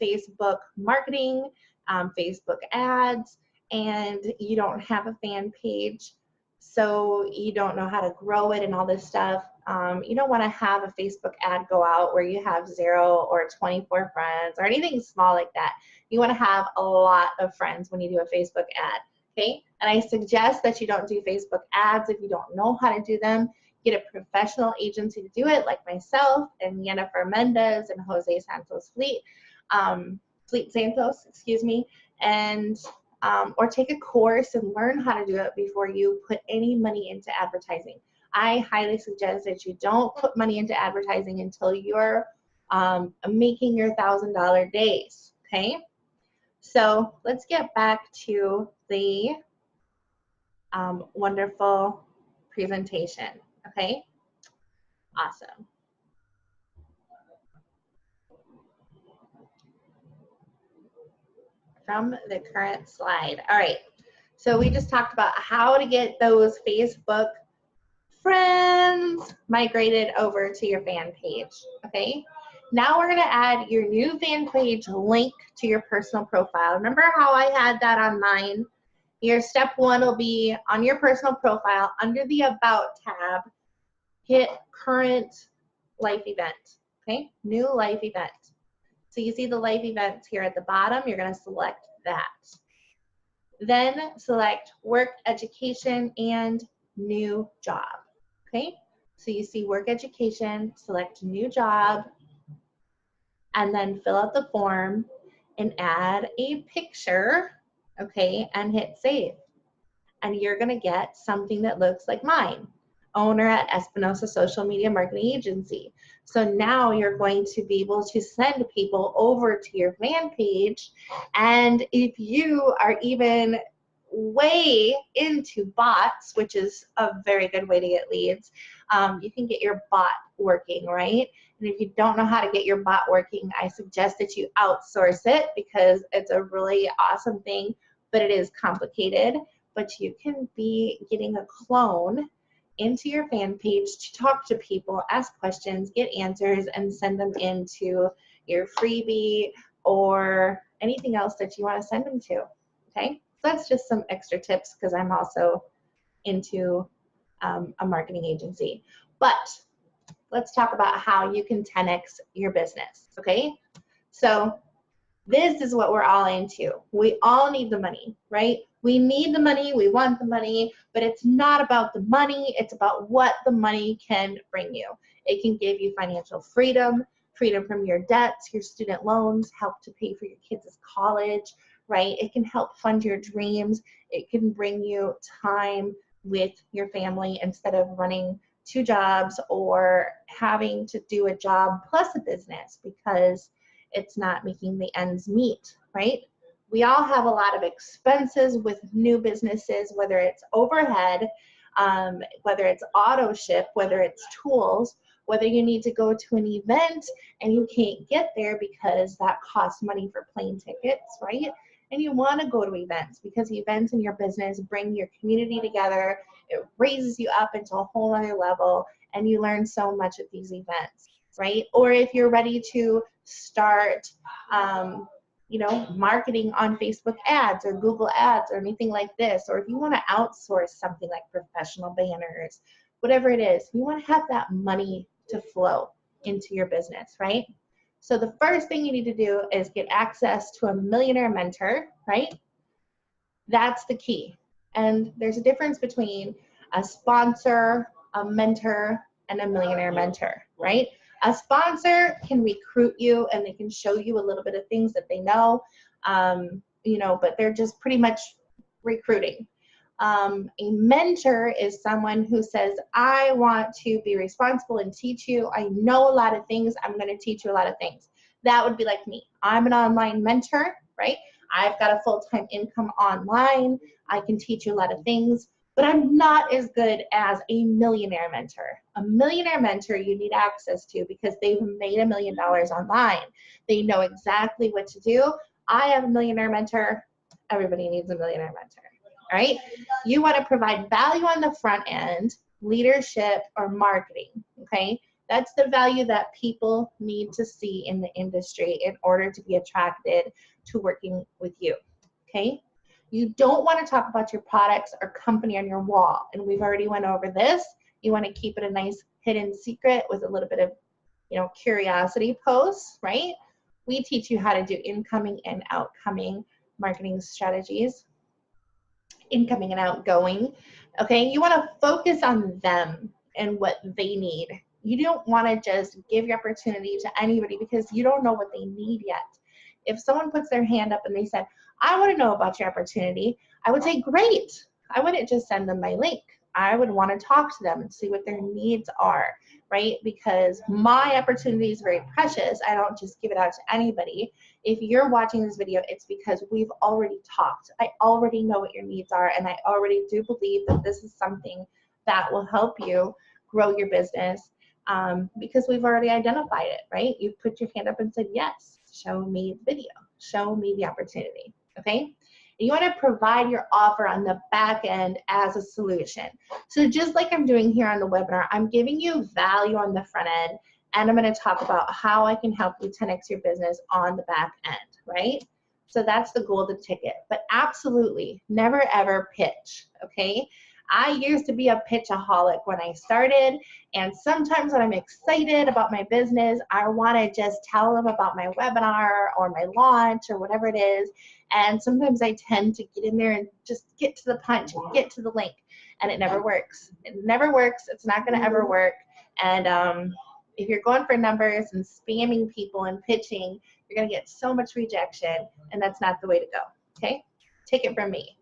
Facebook marketing, Facebook ads, and you don't have a fan page, so you don't know how to grow it and all this stuff, you don't want to have a Facebook ad go out where you have 0 or 24 friends or anything small like that. You want to have a lot of friends when you do a Facebook ad, okay? And I suggest that you don't do Facebook ads if you don't know how to do them. Get a professional agency to do it, like myself and Jennifer Mendez and Jose Santos Fleet Santos, excuse me, and or take a course and learn how to do it before you put any money into advertising. I highly suggest that you don't put money into advertising until you're making your $1,000 days, okay? So let's get back to the wonderful presentation, okay? Awesome. From the current slide. All right, so we just talked about how to get those Facebook friends migrated over to your fan page, okay? Now we're gonna add your new fan page link to your personal profile. Remember how I had that on mine? Your step 1 will be on your personal profile under the About tab, hit current life event, okay? New life event. So you see the life events here at the bottom, you're gonna select that. Then select work, education, and new job, okay? So you see work, education, select new job, and then fill out the form and add a picture, okay, and hit save. And you're gonna get something that looks like mine, owner at Espinosa Social Media Marketing Agency. So now you're going to be able to send people over to your fan page. And if you are even way into bots, which is a very good way to get leads, you can get your bot working, right? And if you don't know how to get your bot working, I suggest that you outsource it because it's a really awesome thing, but it is complicated. But you can be getting a clone into your fan page to talk to people, ask questions, get answers, and send them into your freebie or anything else that you want to send them to, okay? So that's just some extra tips because I'm also into a marketing agency. But let's talk about how you can 10x your business, okay? So This is what we're all into. We all need the money, right? We need the money, we want the money, but it's not about the money, it's about what the money can bring you. It can give you financial freedom, freedom from your debts, your student loans, help to pay for your kids' college, right? It can help fund your dreams. It can bring you time with your family instead of running 2 jobs or having to do a job plus a business because it's not making the ends meet, right? We all have a lot of expenses with new businesses, whether it's overhead, whether it's auto ship, whether it's tools, whether you need to go to an event and you can't get there because that costs money for plane tickets, right? And you want to go to events because events in your business bring your community together. It raises you up into a whole other level and you learn so much at these events, right? Or if you're ready to start, marketing on Facebook ads or Google ads or anything like this, or if you want to outsource something like professional banners, whatever it is, you want to have that money to flow into your business, right? So the first thing you need to do is get access to a millionaire mentor, right? That's the key. And there's a difference between a sponsor, a mentor, and a millionaire mentor, right? A sponsor can recruit you and they can show you a little bit of things that they know, but they're just pretty much recruiting. A mentor is someone who says, I want to be responsible and teach you. I know a lot of things. I'm going to teach you a lot of things. That would be like me. I'm an online mentor, right? I've got a full-time income online. I can teach you a lot of things, but I'm not as good as a millionaire mentor. A millionaire mentor you need access to because they've made $1 million online. They know exactly what to do. I have a millionaire mentor. Everybody needs a millionaire mentor. All right, you want to provide value on the front end, leadership or marketing, okay? That's the value that people need to see in the industry in order to be attracted to working with you, okay? You don't want to talk about your products or company on your wall, and we've already went over this. You want to keep it a nice hidden secret with a little bit of, curiosity posts, right? We teach you how to do incoming and outgoing marketing strategies. Incoming and outgoing, okay? You want to focus on them and what they need. You don't want to just give your opportunity to anybody because you don't know what they need yet. If someone puts their hand up and they said, I want to know about your opportunity, I would say, great. I wouldn't just send them my link. I would want to talk to them and see what their needs are, right? Because my opportunity is very precious. I don't just give it out to anybody. If you're watching this video, it's because we've already talked. I already know what your needs are, and I already do believe that this is something that will help you grow your business because we've already identified it, right? You put your hand up and said, yes, show me the video, show me the opportunity, okay? You want to provide your offer on the back end as a solution. So just like I'm doing here on the webinar, I'm giving you value on the front end, and I'm going to talk about how I can help you 10x your business on the back end, right? So that's the golden ticket. But absolutely, never ever pitch, okay? I used to be a pitchaholic when I started, and sometimes when I'm excited about my business, I want to just tell them about my webinar or my launch or whatever it is, and sometimes I tend to get in there and just get to the punch and get to the link, and it never works. It never works. It's not going to ever work, and if you're going for numbers and spamming people and pitching, you're going to get so much rejection, and that's not the way to go, okay? Take it from me.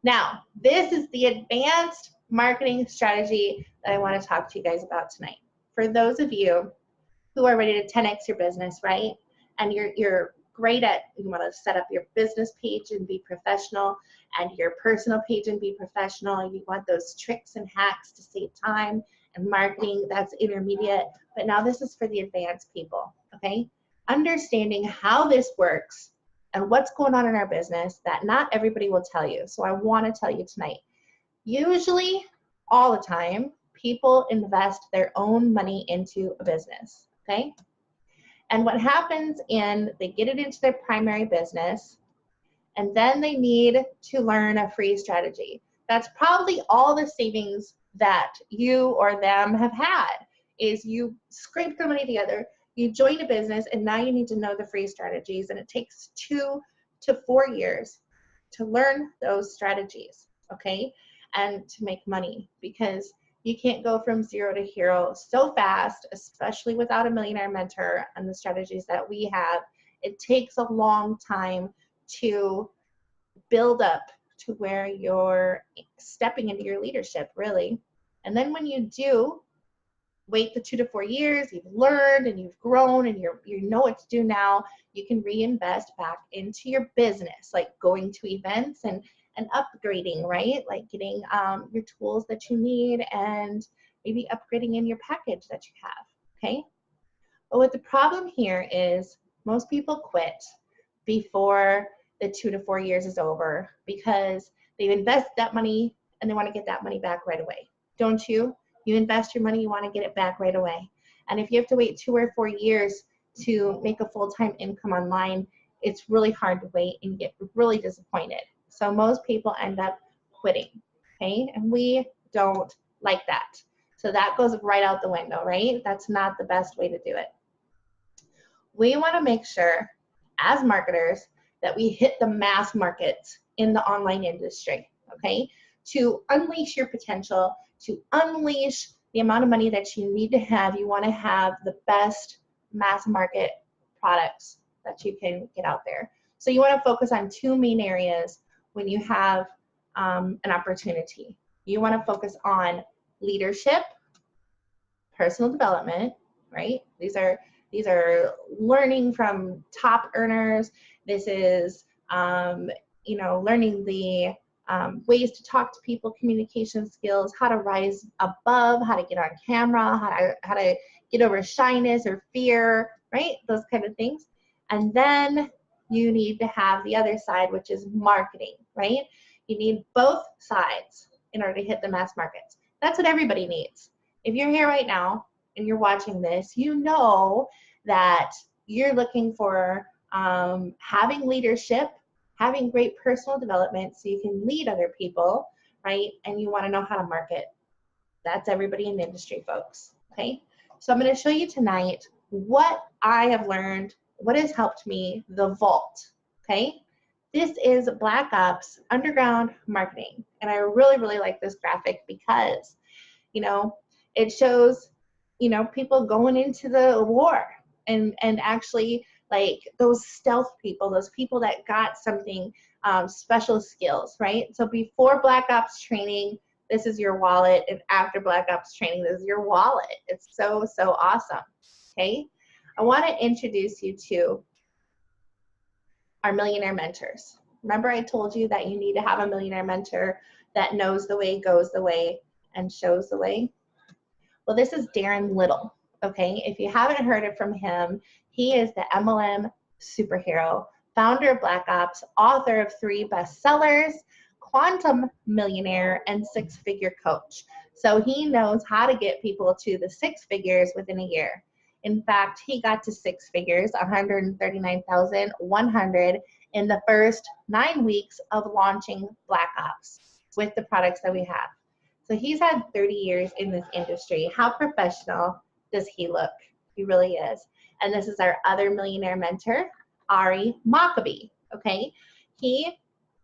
Now, this is the advanced marketing strategy that I want to talk to you guys about tonight. For those of you who are ready to 10x your business, right? And you're great at, you want to set up your business page and be professional, and your personal page and be professional. You want those tricks and hacks to save time and marketing, that's intermediate. But now this is for the advanced people, okay? Understanding how this works and what's going on in our business that not everybody will tell you. So I want to tell you tonight. Usually, all the time, people invest their own money into a business, okay? And what happens in, they get it into their primary business, and then they need to learn a free strategy. That's probably all the savings that you or them have had, is you scrape the money together, You join a business and now you need to know the free strategies, and it takes 2 to 4 years to learn those strategies, okay, and to make money, because you can't go from 0 to hero so fast, especially without a millionaire mentor and the strategies that we have. It takes a long time to build up to where you're stepping into your leadership, really. And then when you do wait the 2 to 4 years, you've learned and you've grown and you know what to do now, you can reinvest back into your business, like going to events and upgrading, right? Like getting your tools that you need and maybe upgrading in your package that you have, okay? But what the problem here is most people quit before the 2 to 4 years is over because they've invested that money and they want to get that money back right away. Don't you? You invest your money, you want to get it back right away. And if you have to wait 2 or 4 years to make a full-time income online, it's really hard to wait and you get really disappointed. So most people end up quitting, okay? And we don't like that. So that goes right out the window, right? That's not the best way to do it. We want to make sure as marketers that we hit the mass markets in the online industry, okay? To unleash your potential, to unleash the amount of money that you need to have, you want to have the best mass market products that you can get out there. So you want to focus on 2 main areas when you have an opportunity. You want to focus on leadership, personal development, right? These are learning from top earners. This is learning the ways to talk to people, communication skills, how to rise above, how to get on camera, how to get over shyness or fear, right? Those kind of things. And then you need to have the other side, which is marketing, right? You need both sides in order to hit the mass markets. That's what everybody needs. If you're here right now and you're watching this, you know that you're looking for having leadership, having great personal development so you can lead other people, right? And you want to know how to market. That's everybody in the industry, folks, okay? So I'm going to show you tonight what I have learned, what has helped me, the vault, okay? This is Black Ops Underground Marketing, and I really, really like this graphic because, it shows, people going into the war and actually like those stealth people, those people that got something, special skills, right? So before Black Ops training, this is your wallet, and after Black Ops training, this is your wallet. It's so, so awesome, okay? I want to introduce you to our millionaire mentors. Remember I told you that you need to have a millionaire mentor that knows the way, goes the way, and shows the way? Well, this is Darren Little, okay? If you haven't heard it from him, he is the MLM superhero, founder of Black Ops, author of 3 bestsellers, quantum millionaire, and 6-figure coach. So he knows how to get people to the 6 figures within a year. In fact, he got to 6 figures, 139,100 in the first 9 weeks of launching Black Ops with the products that we have. So he's had 30 years in this industry. How professional does he look? He really is. And this is our other millionaire mentor, Ari Maccabee, okay? He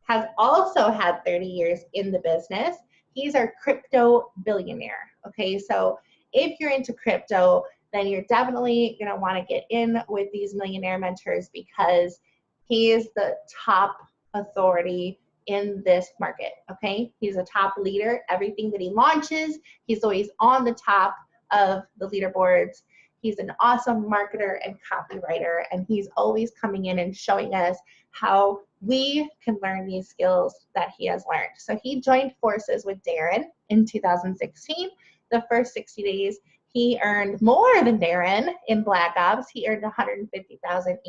has also had 30 years in the business. He's our crypto billionaire, okay? So if you're into crypto, then you're definitely gonna wanna get in with these millionaire mentors because he is the top authority in this market, okay? He's a top leader. Everything that he launches, he's always on the top of the leaderboards. He's an awesome marketer and copywriter, and he's always coming in and showing us how we can learn these skills that he has learned. So he joined forces with Darren in 2016. The first 60 days, he earned more than Darren in Black Ops. He earned $150,800.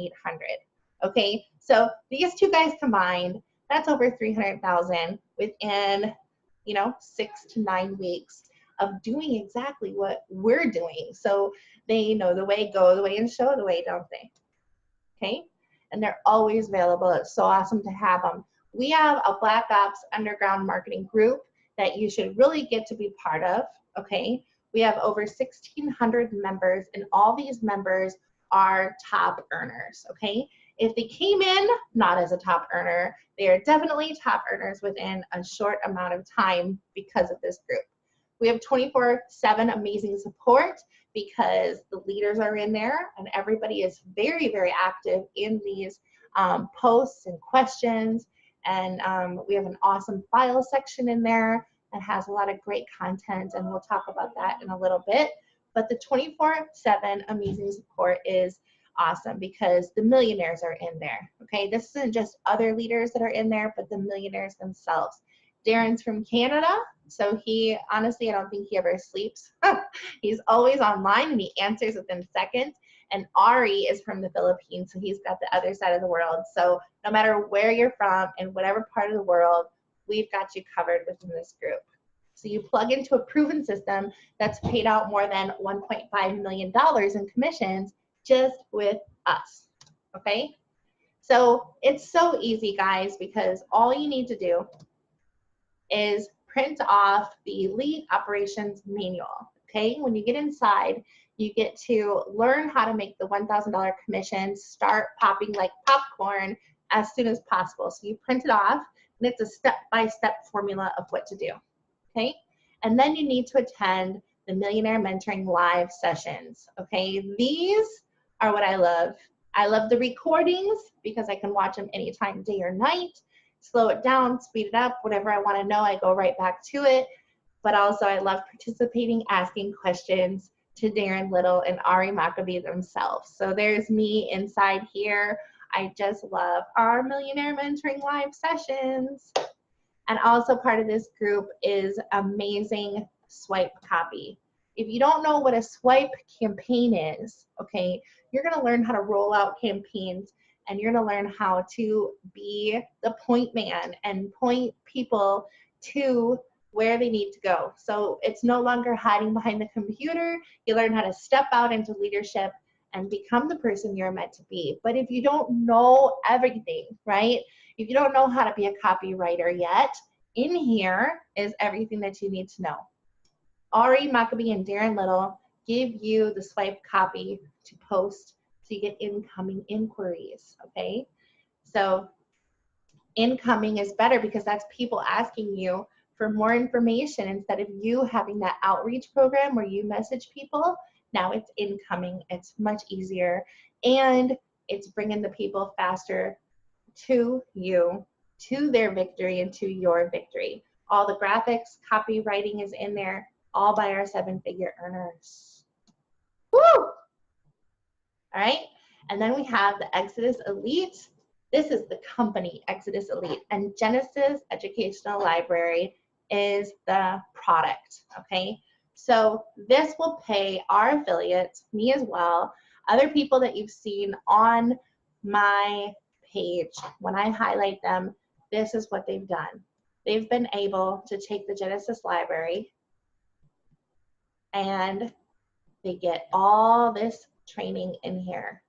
Okay, so these 2 guys combined, that's over $300,000 within, 6 to 9 weeks of doing exactly what we're doing. So they know the way, go the way, and show the way, don't they? Okay, and they're always available. It's so awesome to have them. We have a Black Ops Underground Marketing group that you should really get to be part of, okay? We have over 1,600 members, and all these members are top earners, okay? If they came in not as a top earner, they are definitely top earners within a short amount of time because of this group. We have 24/7 amazing support because the leaders are in there and everybody is very, very active in these posts and questions. And we have an awesome file section in there that has a lot of great content, and we'll talk about that in a little bit. But the 24/7 amazing support is awesome because the millionaires are in there, okay? This isn't just other leaders that are in there, but the millionaires themselves. Darren's from Canada, so he, honestly, I don't think he ever sleeps. He's always online and he answers within seconds. And Ari is from the Philippines, so he's got the other side of the world. So no matter where you're from in whatever part of the world, we've got you covered within this group. So you plug into a proven system that's paid out more than $1.5 million in commissions just with us, okay? So it's so easy, guys, because all you need to do is print off the lead operations manual, okay? When you get inside, you get to learn how to make the $1,000 commissions start popping like popcorn as soon as possible. So you print it off, and it's a step-by-step formula of what to do, okay? And then you need to attend the Millionaire Mentoring Live sessions, okay? These are what I love. I love the recordings because I can watch them anytime, day or night. Slow it down, speed it up, whatever I want to know, I go right back to it. But also I love participating, asking questions to Darren Little and Ari Maccabee themselves. So there's me inside here. I just love our Millionaire Mentoring Live sessions. And also part of this group is amazing swipe copy. If you don't know what a swipe campaign is, okay, you're gonna learn how to roll out campaigns, and you're gonna learn how to be the point man and point people to where they need to go. So it's no longer hiding behind the computer. You learn how to step out into leadership and become the person you're meant to be. But if you don't know everything, right? If you don't know how to be a copywriter yet, in here is everything that you need to know. Ari Maccabee and Darren Little give you the swipe copy to post so you get incoming inquiries, okay? So incoming is better because that's people asking you for more information instead of you having that outreach program where you message people. Now it's incoming, it's much easier, and it's bringing the people faster to you, to their victory and to your victory. All the graphics, copywriting is in there, all by our 7-figure earners. Woo! All right, and then we have the Exodus Elite. This is the company, Exodus Elite, and Genesis Educational Library is the product, okay? So this will pay our affiliates, me as well, other people that you've seen on my page. When I highlight them, this is what they've done. They've been able to take the Genesis library and they get all this training in here.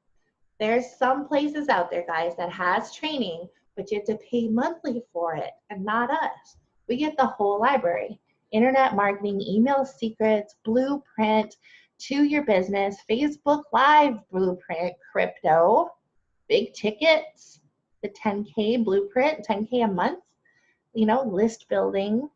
There's some places out there, guys, that has training, but you have to pay monthly for it, and not us. We get the whole library. Internet marketing, email secrets, blueprint to your business, Facebook Live blueprint, crypto, big tickets, the 10K blueprint, 10K a month, you know, list building,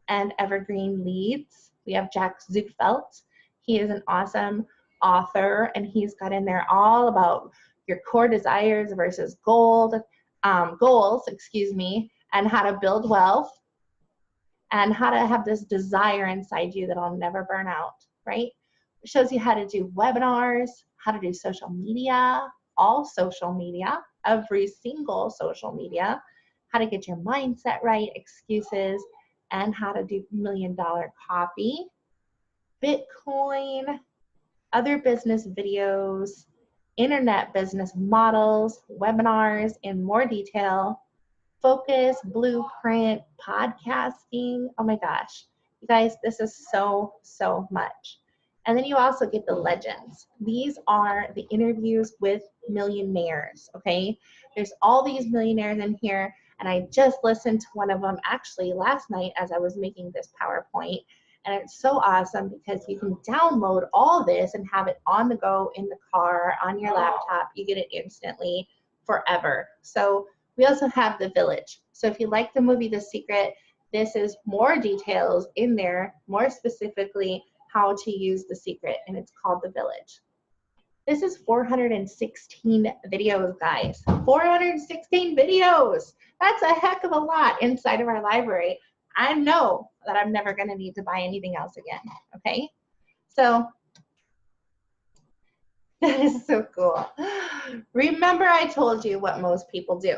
and evergreen leads. We have Jack Zugfelt. He is an awesome author, and he's got in there all about your core desires versus goals, and how to build wealth and how to have this desire inside you that'll never burn out, right? It shows you how to do webinars, how to do social media, all social media, every single social media, how to get your mindset right, excuses, and how to do $1 million copy, Bitcoin, other business videos, internet business models, webinars in more detail, focus, blueprint, podcasting. Oh my gosh, you guys, this is so, so much. And then you also get the legends. These are the interviews with millionaires, okay? There's all these millionaires in here, and I just listened to one of them actually last night as I was making this PowerPoint, And it's so awesome because you can download all this and have it on the go, in the car, on your laptop. You get it instantly, forever. So we also have The Village. So if you like the movie The Secret, this is more details in there, more specifically how to use The Secret, and it's called The Village. This is 416 videos, guys. 416 videos. That's a heck of a lot inside of our library. I know that I'm never going to need to buy anything else again, okay? So that is so cool. Remember, I told you what most people do,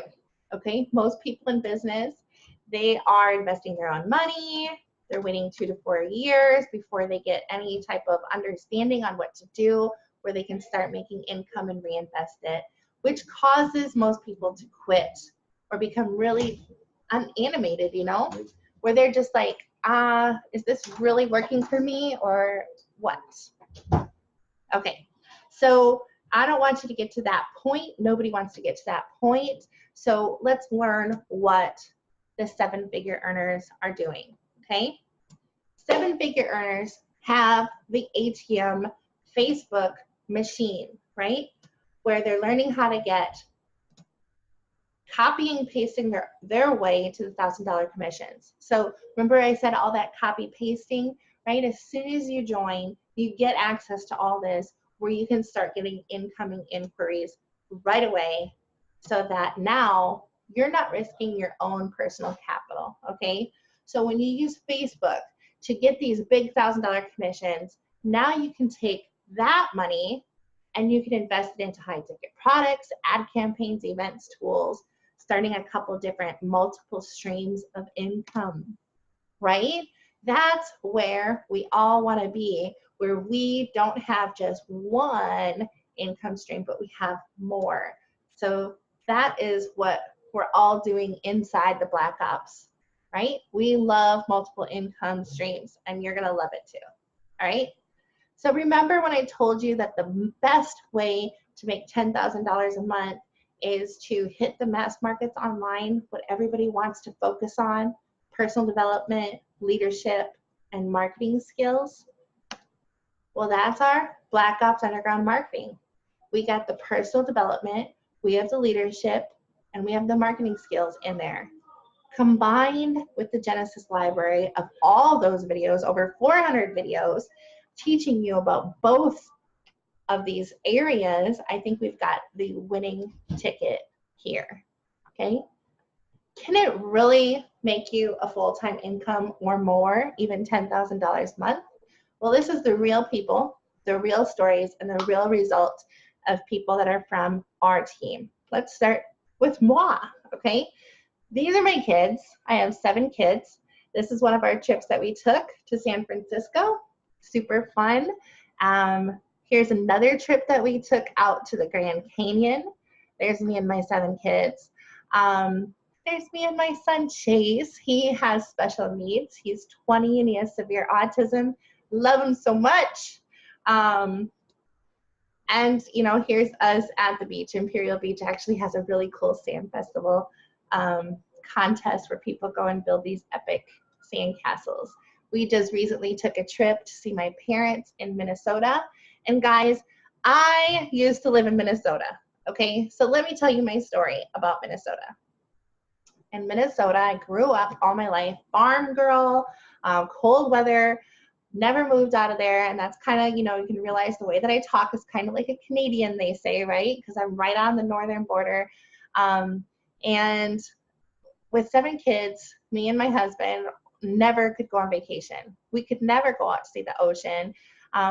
okay? Most people in business, they are investing their own money. They're waiting 2 to 4 years before they get any type of understanding on what to do, where they can start making income and reinvest it, which causes most people to quit or become really unanimated, you know, where they're just like, is this really working for me or what? Okay, so I don't want you to get to that point. Nobody wants to get to that point. So let's learn what the 7-figure earners are doing, okay? 7-figure earners have the ATM Facebook machine, right? Where they're learning how to get copying and pasting their way to the $1,000 commissions. So remember I said all that copy pasting, right? As soon as you join, you get access to all this where you can start getting incoming inquiries right away so that now you're not risking your own personal capital, okay? So when you use Facebook to get these big $1,000 commissions, now you can take that money and you can invest it into high ticket products, ad campaigns, events, tools, starting a couple different multiple streams of income, right? That's where we all want to be, where we don't have just one income stream, but we have more. So that is what we're all doing inside the Black Ops, right? We love multiple income streams, and you're going to love it too, all right? So remember when I told you that the best way to make $10,000 a month is to hit the mass markets online, what everybody wants to focus on, personal development, leadership, and marketing skills? Well, that's our Black Ops Underground Marketing. We got the personal development, we have the leadership, and we have the marketing skills in there. Combined with the Genesis library of all those videos, over 400 videos, teaching you about both of these areas, I think we've got the winning ticket here, okay? Can it really make you a full-time income or more, even $10,000 a month? Well, this is the real people, the real stories, and the real results of people that are from our team. Let's start with moi, okay? These are my kids. I have 7 kids. This is one of our trips that we took to San Francisco. Super fun. Here's another trip that we took out to the Grand Canyon. There's me and my 7 kids. There's me and my son Chase. He has special needs. He's 20 and he has severe autism. Love him so much. And you know, here's us at the beach. Imperial Beach actually has a really cool sand festival contest where people go and build these epic sand castles. We just recently took a trip to see my parents in Minnesota. And guys, I used to live in Minnesota, okay? So let me tell you my story about Minnesota. In Minnesota, I grew up all my life, farm girl, cold weather, never moved out of there. And that's kind of, you know, you can realize the way that I talk is kind of like a Canadian, they say, right? Because I'm right on the northern border. And with 7 kids, me and my husband never could go on vacation. We could never go out to see the ocean.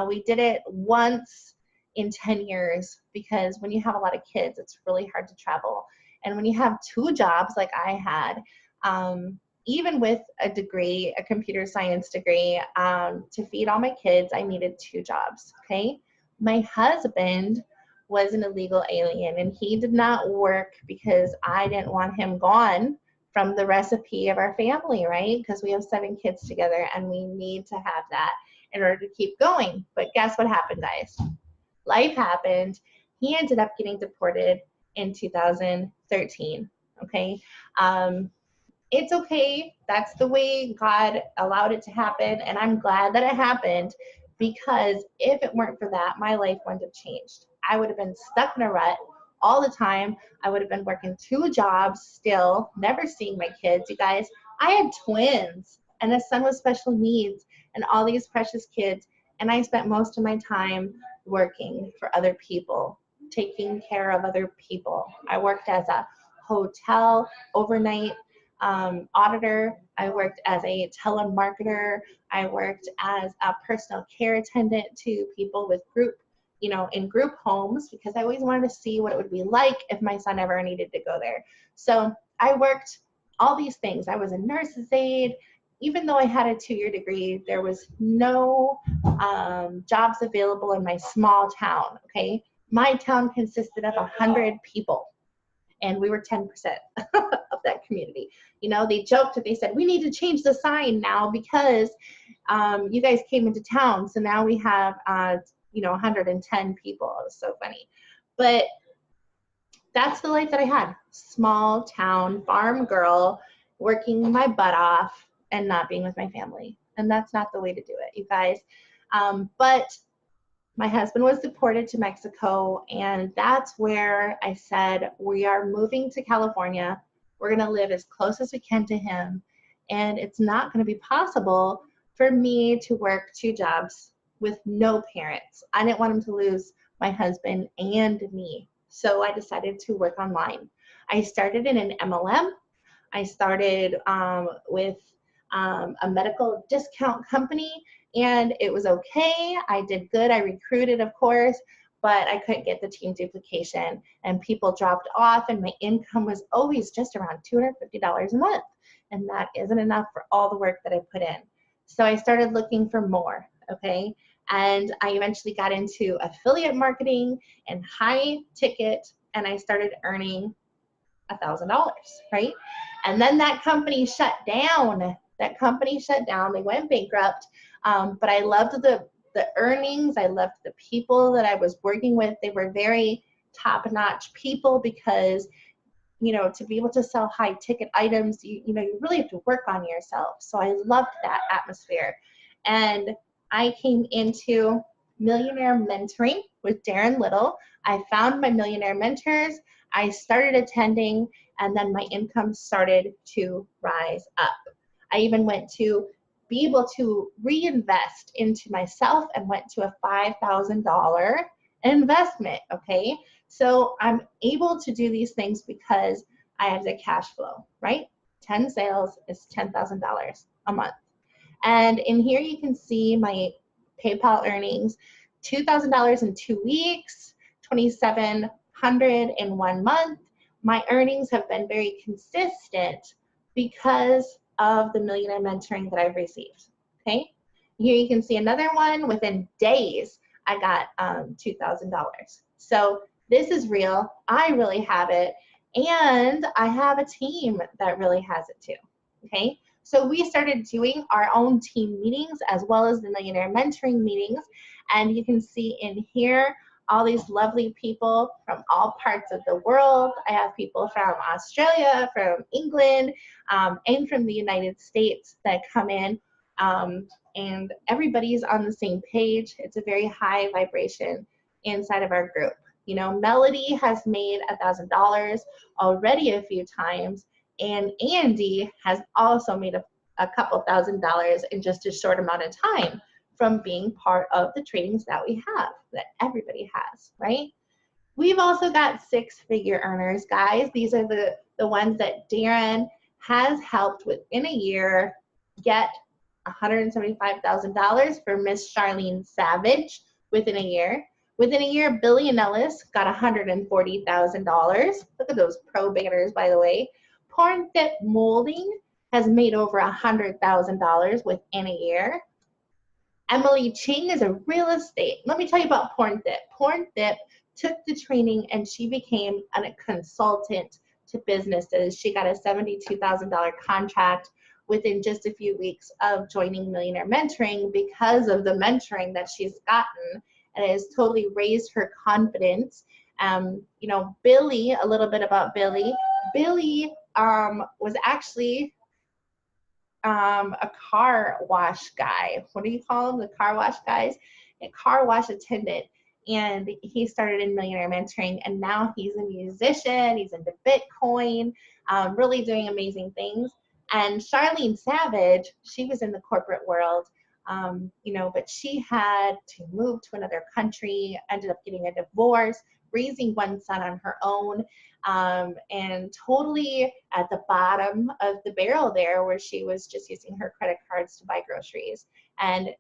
We did it once in 10 years because when you have a lot of kids, it's really hard to travel. And when you have 2 jobs like I had, even with a degree, a computer science degree, to feed all my kids, I needed 2 jobs, okay? My husband was an illegal alien and he did not work because I didn't want him gone from the recipe of our family, right? Because we have 7 kids together and we need to have that in order to keep going. But guess what happened, guys? Life happened. He ended up getting deported in 2013, okay? it's okay. That's the way God allowed it to happen. And I'm glad that it happened, because if it weren't for that, my life wouldn't have changed. I would have been stuck in a rut all the time. I would have been working 2 jobs still, never seeing my kids. You guys, I had twins and a son with special needs and all these precious kids. And I spent most of my time working for other people, taking care of other people. I worked as a hotel overnight auditor. I worked as a telemarketer. I worked as a personal care attendant to people with group, in group homes, because I always wanted to see what it would be like if my son ever needed to go there. So I worked all these things. I was a nurse's aide. Even though I had a 2-year degree, there was no jobs available in my small town, okay? My town consisted of 100 people, and we were 10% of that community. They joked that they said, we need to change the sign now because you guys came into town. So now we have, 110 people. It was so funny. But that's the life that I had. Small town farm girl, working my butt off and not being with my family. And that's not the way to do it, you guys. But my husband was deported to Mexico, and that's where I said, we are moving to California. We're going to live as close as we can to him. And it's not going to be possible for me to work 2 jobs with no parents. I didn't want him to lose my husband and me. So I decided to work online. I started in an MLM. I started with a medical discount company, and it was okay. I did good. I recruited, of course, but I couldn't get the team duplication, and people dropped off, and my income was always just around $250 a month, and that isn't enough for all the work that I put in. So I started looking for more, okay? And I eventually got into affiliate marketing and high ticket, and I started earning $1,000, right? And then that company shut down. They went bankrupt. But I loved the earnings. I loved the people that I was working with. They were very top-notch people, because to be able to sell high ticket items, you really have to work on yourself. So I loved that atmosphere. And I came into Millionaire Mentoring with Darren Little. I found my millionaire mentors. I started attending, and then my income started to rise up. I even went to be able to reinvest into myself and went to a $5,000 investment, okay? So I'm able to do these things because I have the cash flow, right? 10 sales is $10,000 a month. And in here you can see my PayPal earnings, $2,000 in 2 weeks, $2,700 in 1 month. My earnings have been very consistent because of the millionaire mentoring that I've received, okay? Here you can see another one. Within days, I got $2,000. So this is real. I really have it. And I have a team that really has it too, okay? So we started doing our own team meetings as well as the millionaire mentoring meetings. And you can see in here all these lovely people from all parts of the world. I have people from Australia, from England, and from the United States that come in. And everybody's on the same page. It's a very high vibration inside of our group. Melody has made $1,000 already a few times, and Andy has also made a couple $1,000s in just a short amount of time from being part of the trainings that we have, that everybody has, right? We've also got 6-figure earners, guys. These are the ones that Darren has helped within a year get $175,000 for Miss Charlene Savage within a year. Within a year, Billy and Ellis got $140,000. Look at those pro banners, by the way. Porn Fit Molding has made over $100,000 within a year. Emily Ching is a real estate. Let me tell you about PornFit. PornFit took the training and she became a consultant to businesses. She got a $72,000 contract within just a few weeks of joining Millionaire Mentoring because of the mentoring that she's gotten, and it has totally raised her confidence. Billy, a little bit about Billy. Billy was actually a car wash guy. What do you call them? The car wash guys? A car wash attendant. And he started in Millionaire Mentoring, and now he's a musician. He's into Bitcoin, really doing amazing things. And Charlene Savage, she was in the corporate world, but she had to move to another country, ended up getting a divorce, raising one son on her own, and totally at the bottom of the barrel there, where she was just using her credit cards to buy groceries. And,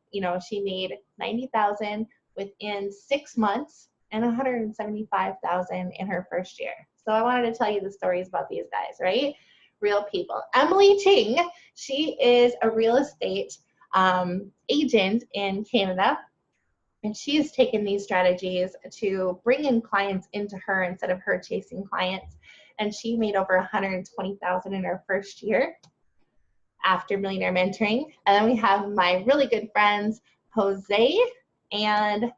she made $90,000 within 6 months and $175,000 in her first year. So I wanted to tell you the stories about these guys, right? Real people. Emily Ching, she is a real estate agent in Canada, and she's taken these strategies to bring in clients into her instead of her chasing clients. And she made over $120,000 in her first year after Millionaire Mentoring. And then we have my really good friends, Jose and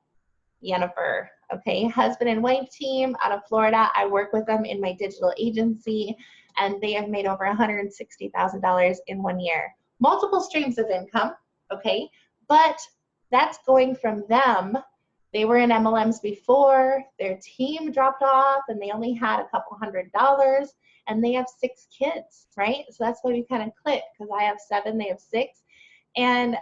Jennifer, okay, husband and wife team out of Florida. I work with them in my digital agency, and they have made over $160,000 in 1 year. Multiple streams of income, okay, but that's going from them. They were in MLMs before, their team dropped off, and they only had a couple $100, and they have 6 kids, right? So that's why we kind of click, because I have 7, they have 6. And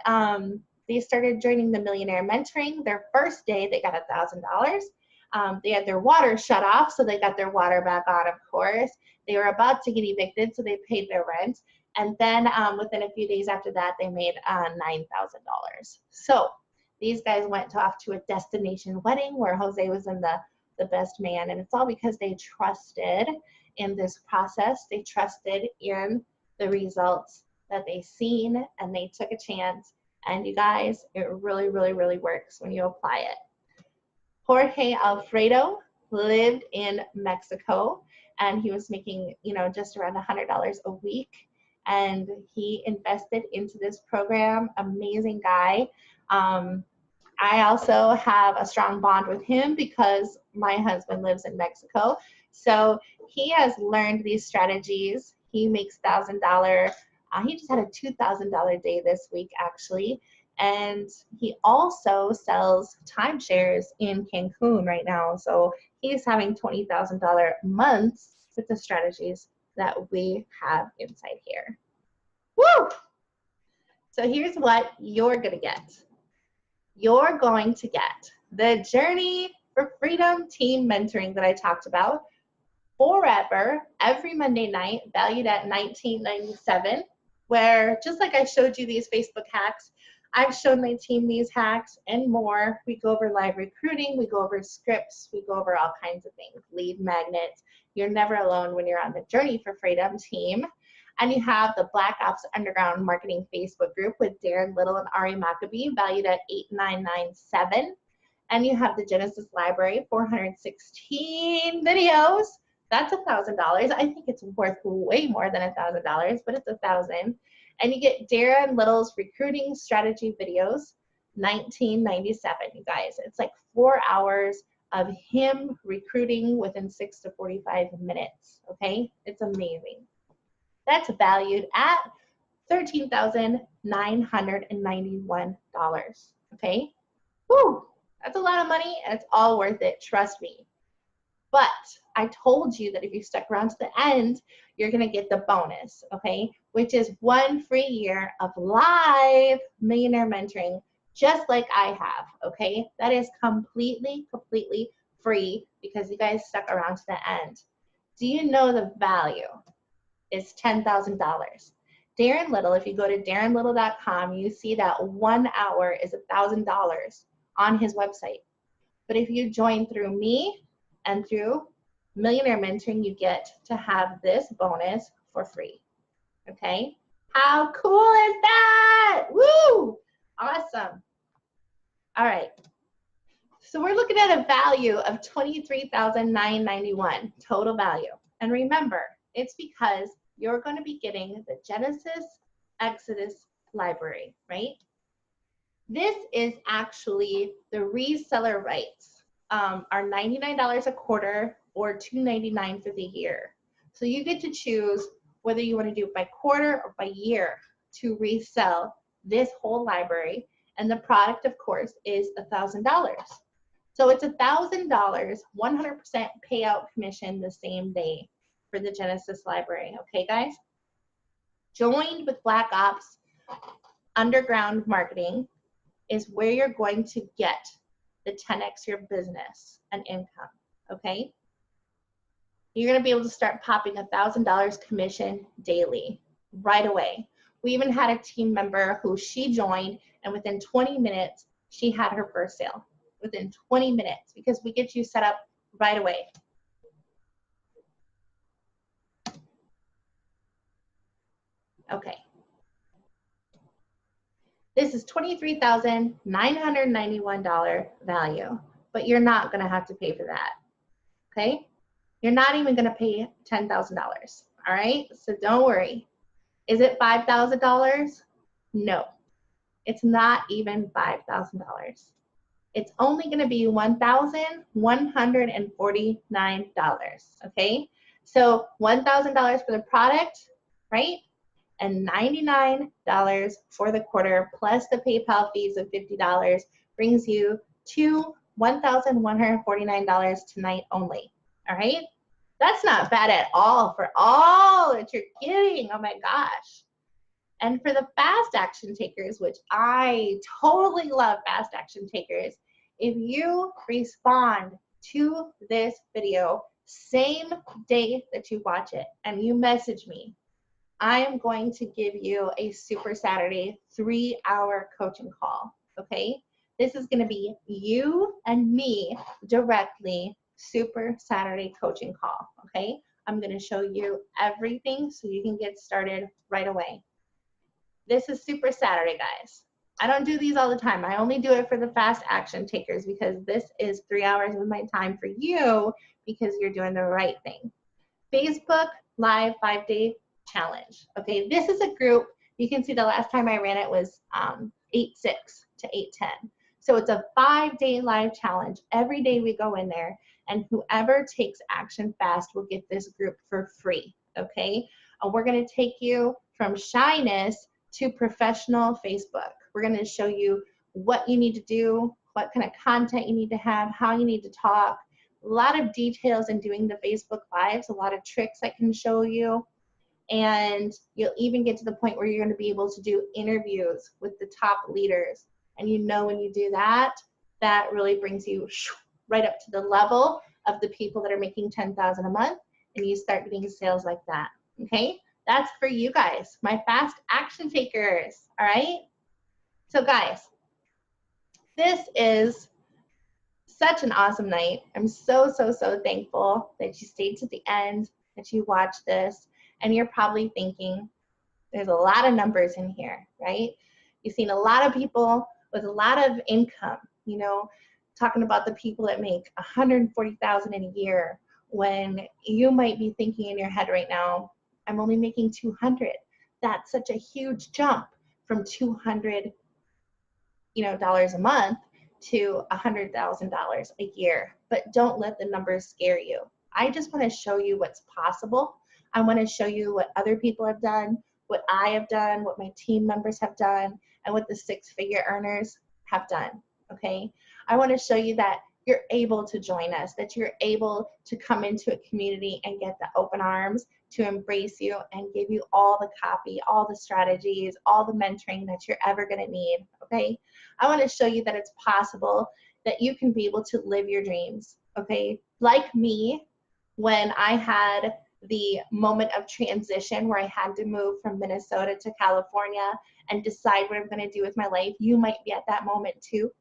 they started joining the Millionaire Mentoring. Their first day, they got $1,000. They had their water shut off, so they got their water back on, of course. They were about to get evicted, so they paid their rent. And then within a few days after that, they made $9,000. So these guys went off to a destination wedding where Jose was in the best man. And it's all because they trusted in this process. They trusted in the results that they seen, and they took a chance. And you guys, it really, really, really works when you apply it. Jorge Alfredo lived in Mexico, and he was making, just around $100 a week. And he invested into this program. Amazing guy. I also have a strong bond with him because my husband lives in Mexico. So he has learned these strategies. He makes $1,000. He just had a $2,000 day this week, actually. And he also sells timeshares in Cancun right now. So he's having $20,000 months with the strategies that we have inside here. Woo! So here's what you're going to get. You're going to get the Journey for Freedom team mentoring that I talked about forever, every Monday night, valued at $19.97. Where, just like I showed you these Facebook hacks, I've shown my team these hacks and more. We go over live recruiting, we go over scripts, we go over all kinds of things, lead magnets. You're never alone when you're on the Journey for Freedom team. And you have the Black Ops Underground Marketing Facebook group with Darren Little and Ari Maccabee, valued at $8,997. And you have the Genesis Library, 416 videos. That's $1,000. I think it's worth way more than $1,000, but it's $1,000. And you get Darren Little's recruiting strategy videos, $19.97, you guys. It's like 4 hours of him recruiting within 6 to 45 minutes, okay? It's amazing. That's valued at $13,991, okay? Woo, that's a lot of money, and it's all worth it, trust me. But I told you that if you stuck around to the end, you're going to get the bonus, okay? Which is 1 free year of live Millionaire Mentoring, just like I have, okay? That is completely free because you guys stuck around to the end. Do you know the value is $10,000? Darren Little, if you go to darrenlittle.com, you see that 1 hour is $1,000 on his website. But if you join through me and through Millionaire Mentoring, you get to have this bonus for free, okay? How cool is that? Woo! Awesome. All right. So we're looking at a value of $23,991 total value. And remember, it's because you're going to be getting the Genesis Exodus library, right? This is actually the reseller rights, are $99 a quarter or $299 for the year. So you get to choose whether you want to do it by quarter or by year. to resell this whole library. And the product, of course, is $1,000. So it's $1,000, 100% payout commission the same day for the Genesis library. Okay, guys? Joined with Black Ops Underground Marketing is where you're going to get the 10x your business and income. Okay? You're going to be able to start popping $1,000 commission daily right away. We even had a team member who she joined, and within 20 minutes, she had her first sale. Within 20 minutes, because we get you set up right away. Okay. This is $23,991 value, but you're not going to have to pay for that. Okay? You're not even going to pay $10,000. All right? So don't worry. Is it $5,000? No. It's not even $5,000. It's only going to be $1,149. Okay? So $1,000 for the product, right? And $99 for the quarter plus the PayPal fees of $50 brings you to $1,149 tonight only. All right? That's not bad at all for all that you're getting. Oh my gosh. And for the fast action takers, which I totally love fast action takers, if you respond to this video same day that you watch it and you message me, I am going to give you a Super Saturday 3-hour coaching call, okay? This is gonna be you and me directly, Super Saturday coaching call, okay? I'm gonna show you everything so you can get started right away. This is Super Saturday, guys. I don't do these all the time. I only do it for the fast action takers because this is 3 hours of my time for you because you're doing the right thing. Facebook Live 5-day challenge. Okay, this is a group. You can see the last time I ran it was 8/6 to 8/10. So it's a 5-day live challenge. Every day we go in there, and whoever takes action fast will get this group for free. Okay, we're going to take you from shyness to professional Facebook. We're going to show you what you need to do, what kind of content you need to have, how you need to talk, a lot of details in doing the Facebook Lives, a lot of tricks I can show you. And you'll even get to the point where you're going to be able to do interviews with the top leaders. And you know when you do that, that really brings you right up to the level of the people that are making $10,000 a month, and you start getting sales like that. Okay? That's for you guys, my fast action takers. All right? So guys, this is such an awesome night. I'm so thankful that you stayed to the end, that you watched this. And you're probably thinking, there's a lot of numbers in here, right? You've seen a lot of people with a lot of income, you know, talking about the people that make $140,000 in a year, when you might be thinking in your head right now, I'm only making $200. That's such a huge jump from $200, dollars a month to $100,000 a year. But don't let the numbers scare you. I just want to show you what's possible. I want to show you what other people have done, what I have done, what my team members have done, and what the 6-figure earners have done, okay? I want to show you that you're able to join us, that you're able to come into a community and get the open arms to embrace you and give you all the copy, all the strategies, all the mentoring that you're ever going to need, okay? I want to show you that it's possible that you can be able to live your dreams, okay? Like me, when I had the moment of transition where I had to move from Minnesota to California and decide what I'm going to do with my life, you might be at that moment too.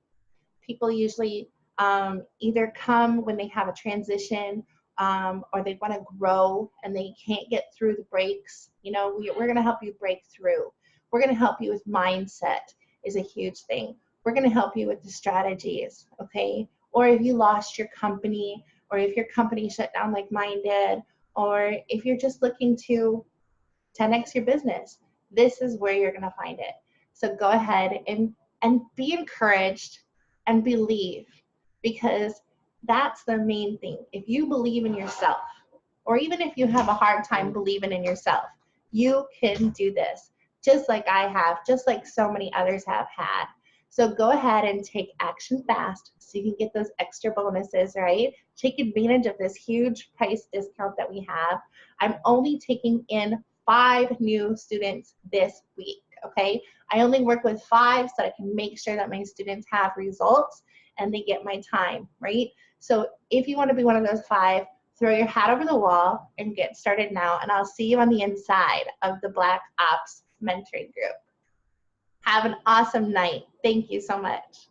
People usually either come when they have a transition or they want to grow and they can't get through the breaks. We're going to help you break through. We're going to help you with mindset is a huge thing. We're going to help you with the strategies, okay? Or if you lost your company, or if your company shut down like mine did, or if you're just looking to 10x your business, this is where you're going to find it. So go ahead and be encouraged and believe, because that's the main thing. If you believe in yourself, or even if you have a hard time believing in yourself, you can do this. just like I have, just like so many others have had. So go ahead and take action fast so you can get those extra bonuses, right? Take advantage of this huge price discount that we have. I'm only taking in 5 new students this week, okay? I only work with 5 so I can make sure that my students have results and they get my time, right? So if you want to be one of those 5, throw your hat over the wall and get started now, and I'll see you on the inside of the Black Ops mentoring group. Have an awesome night. Thank you so much.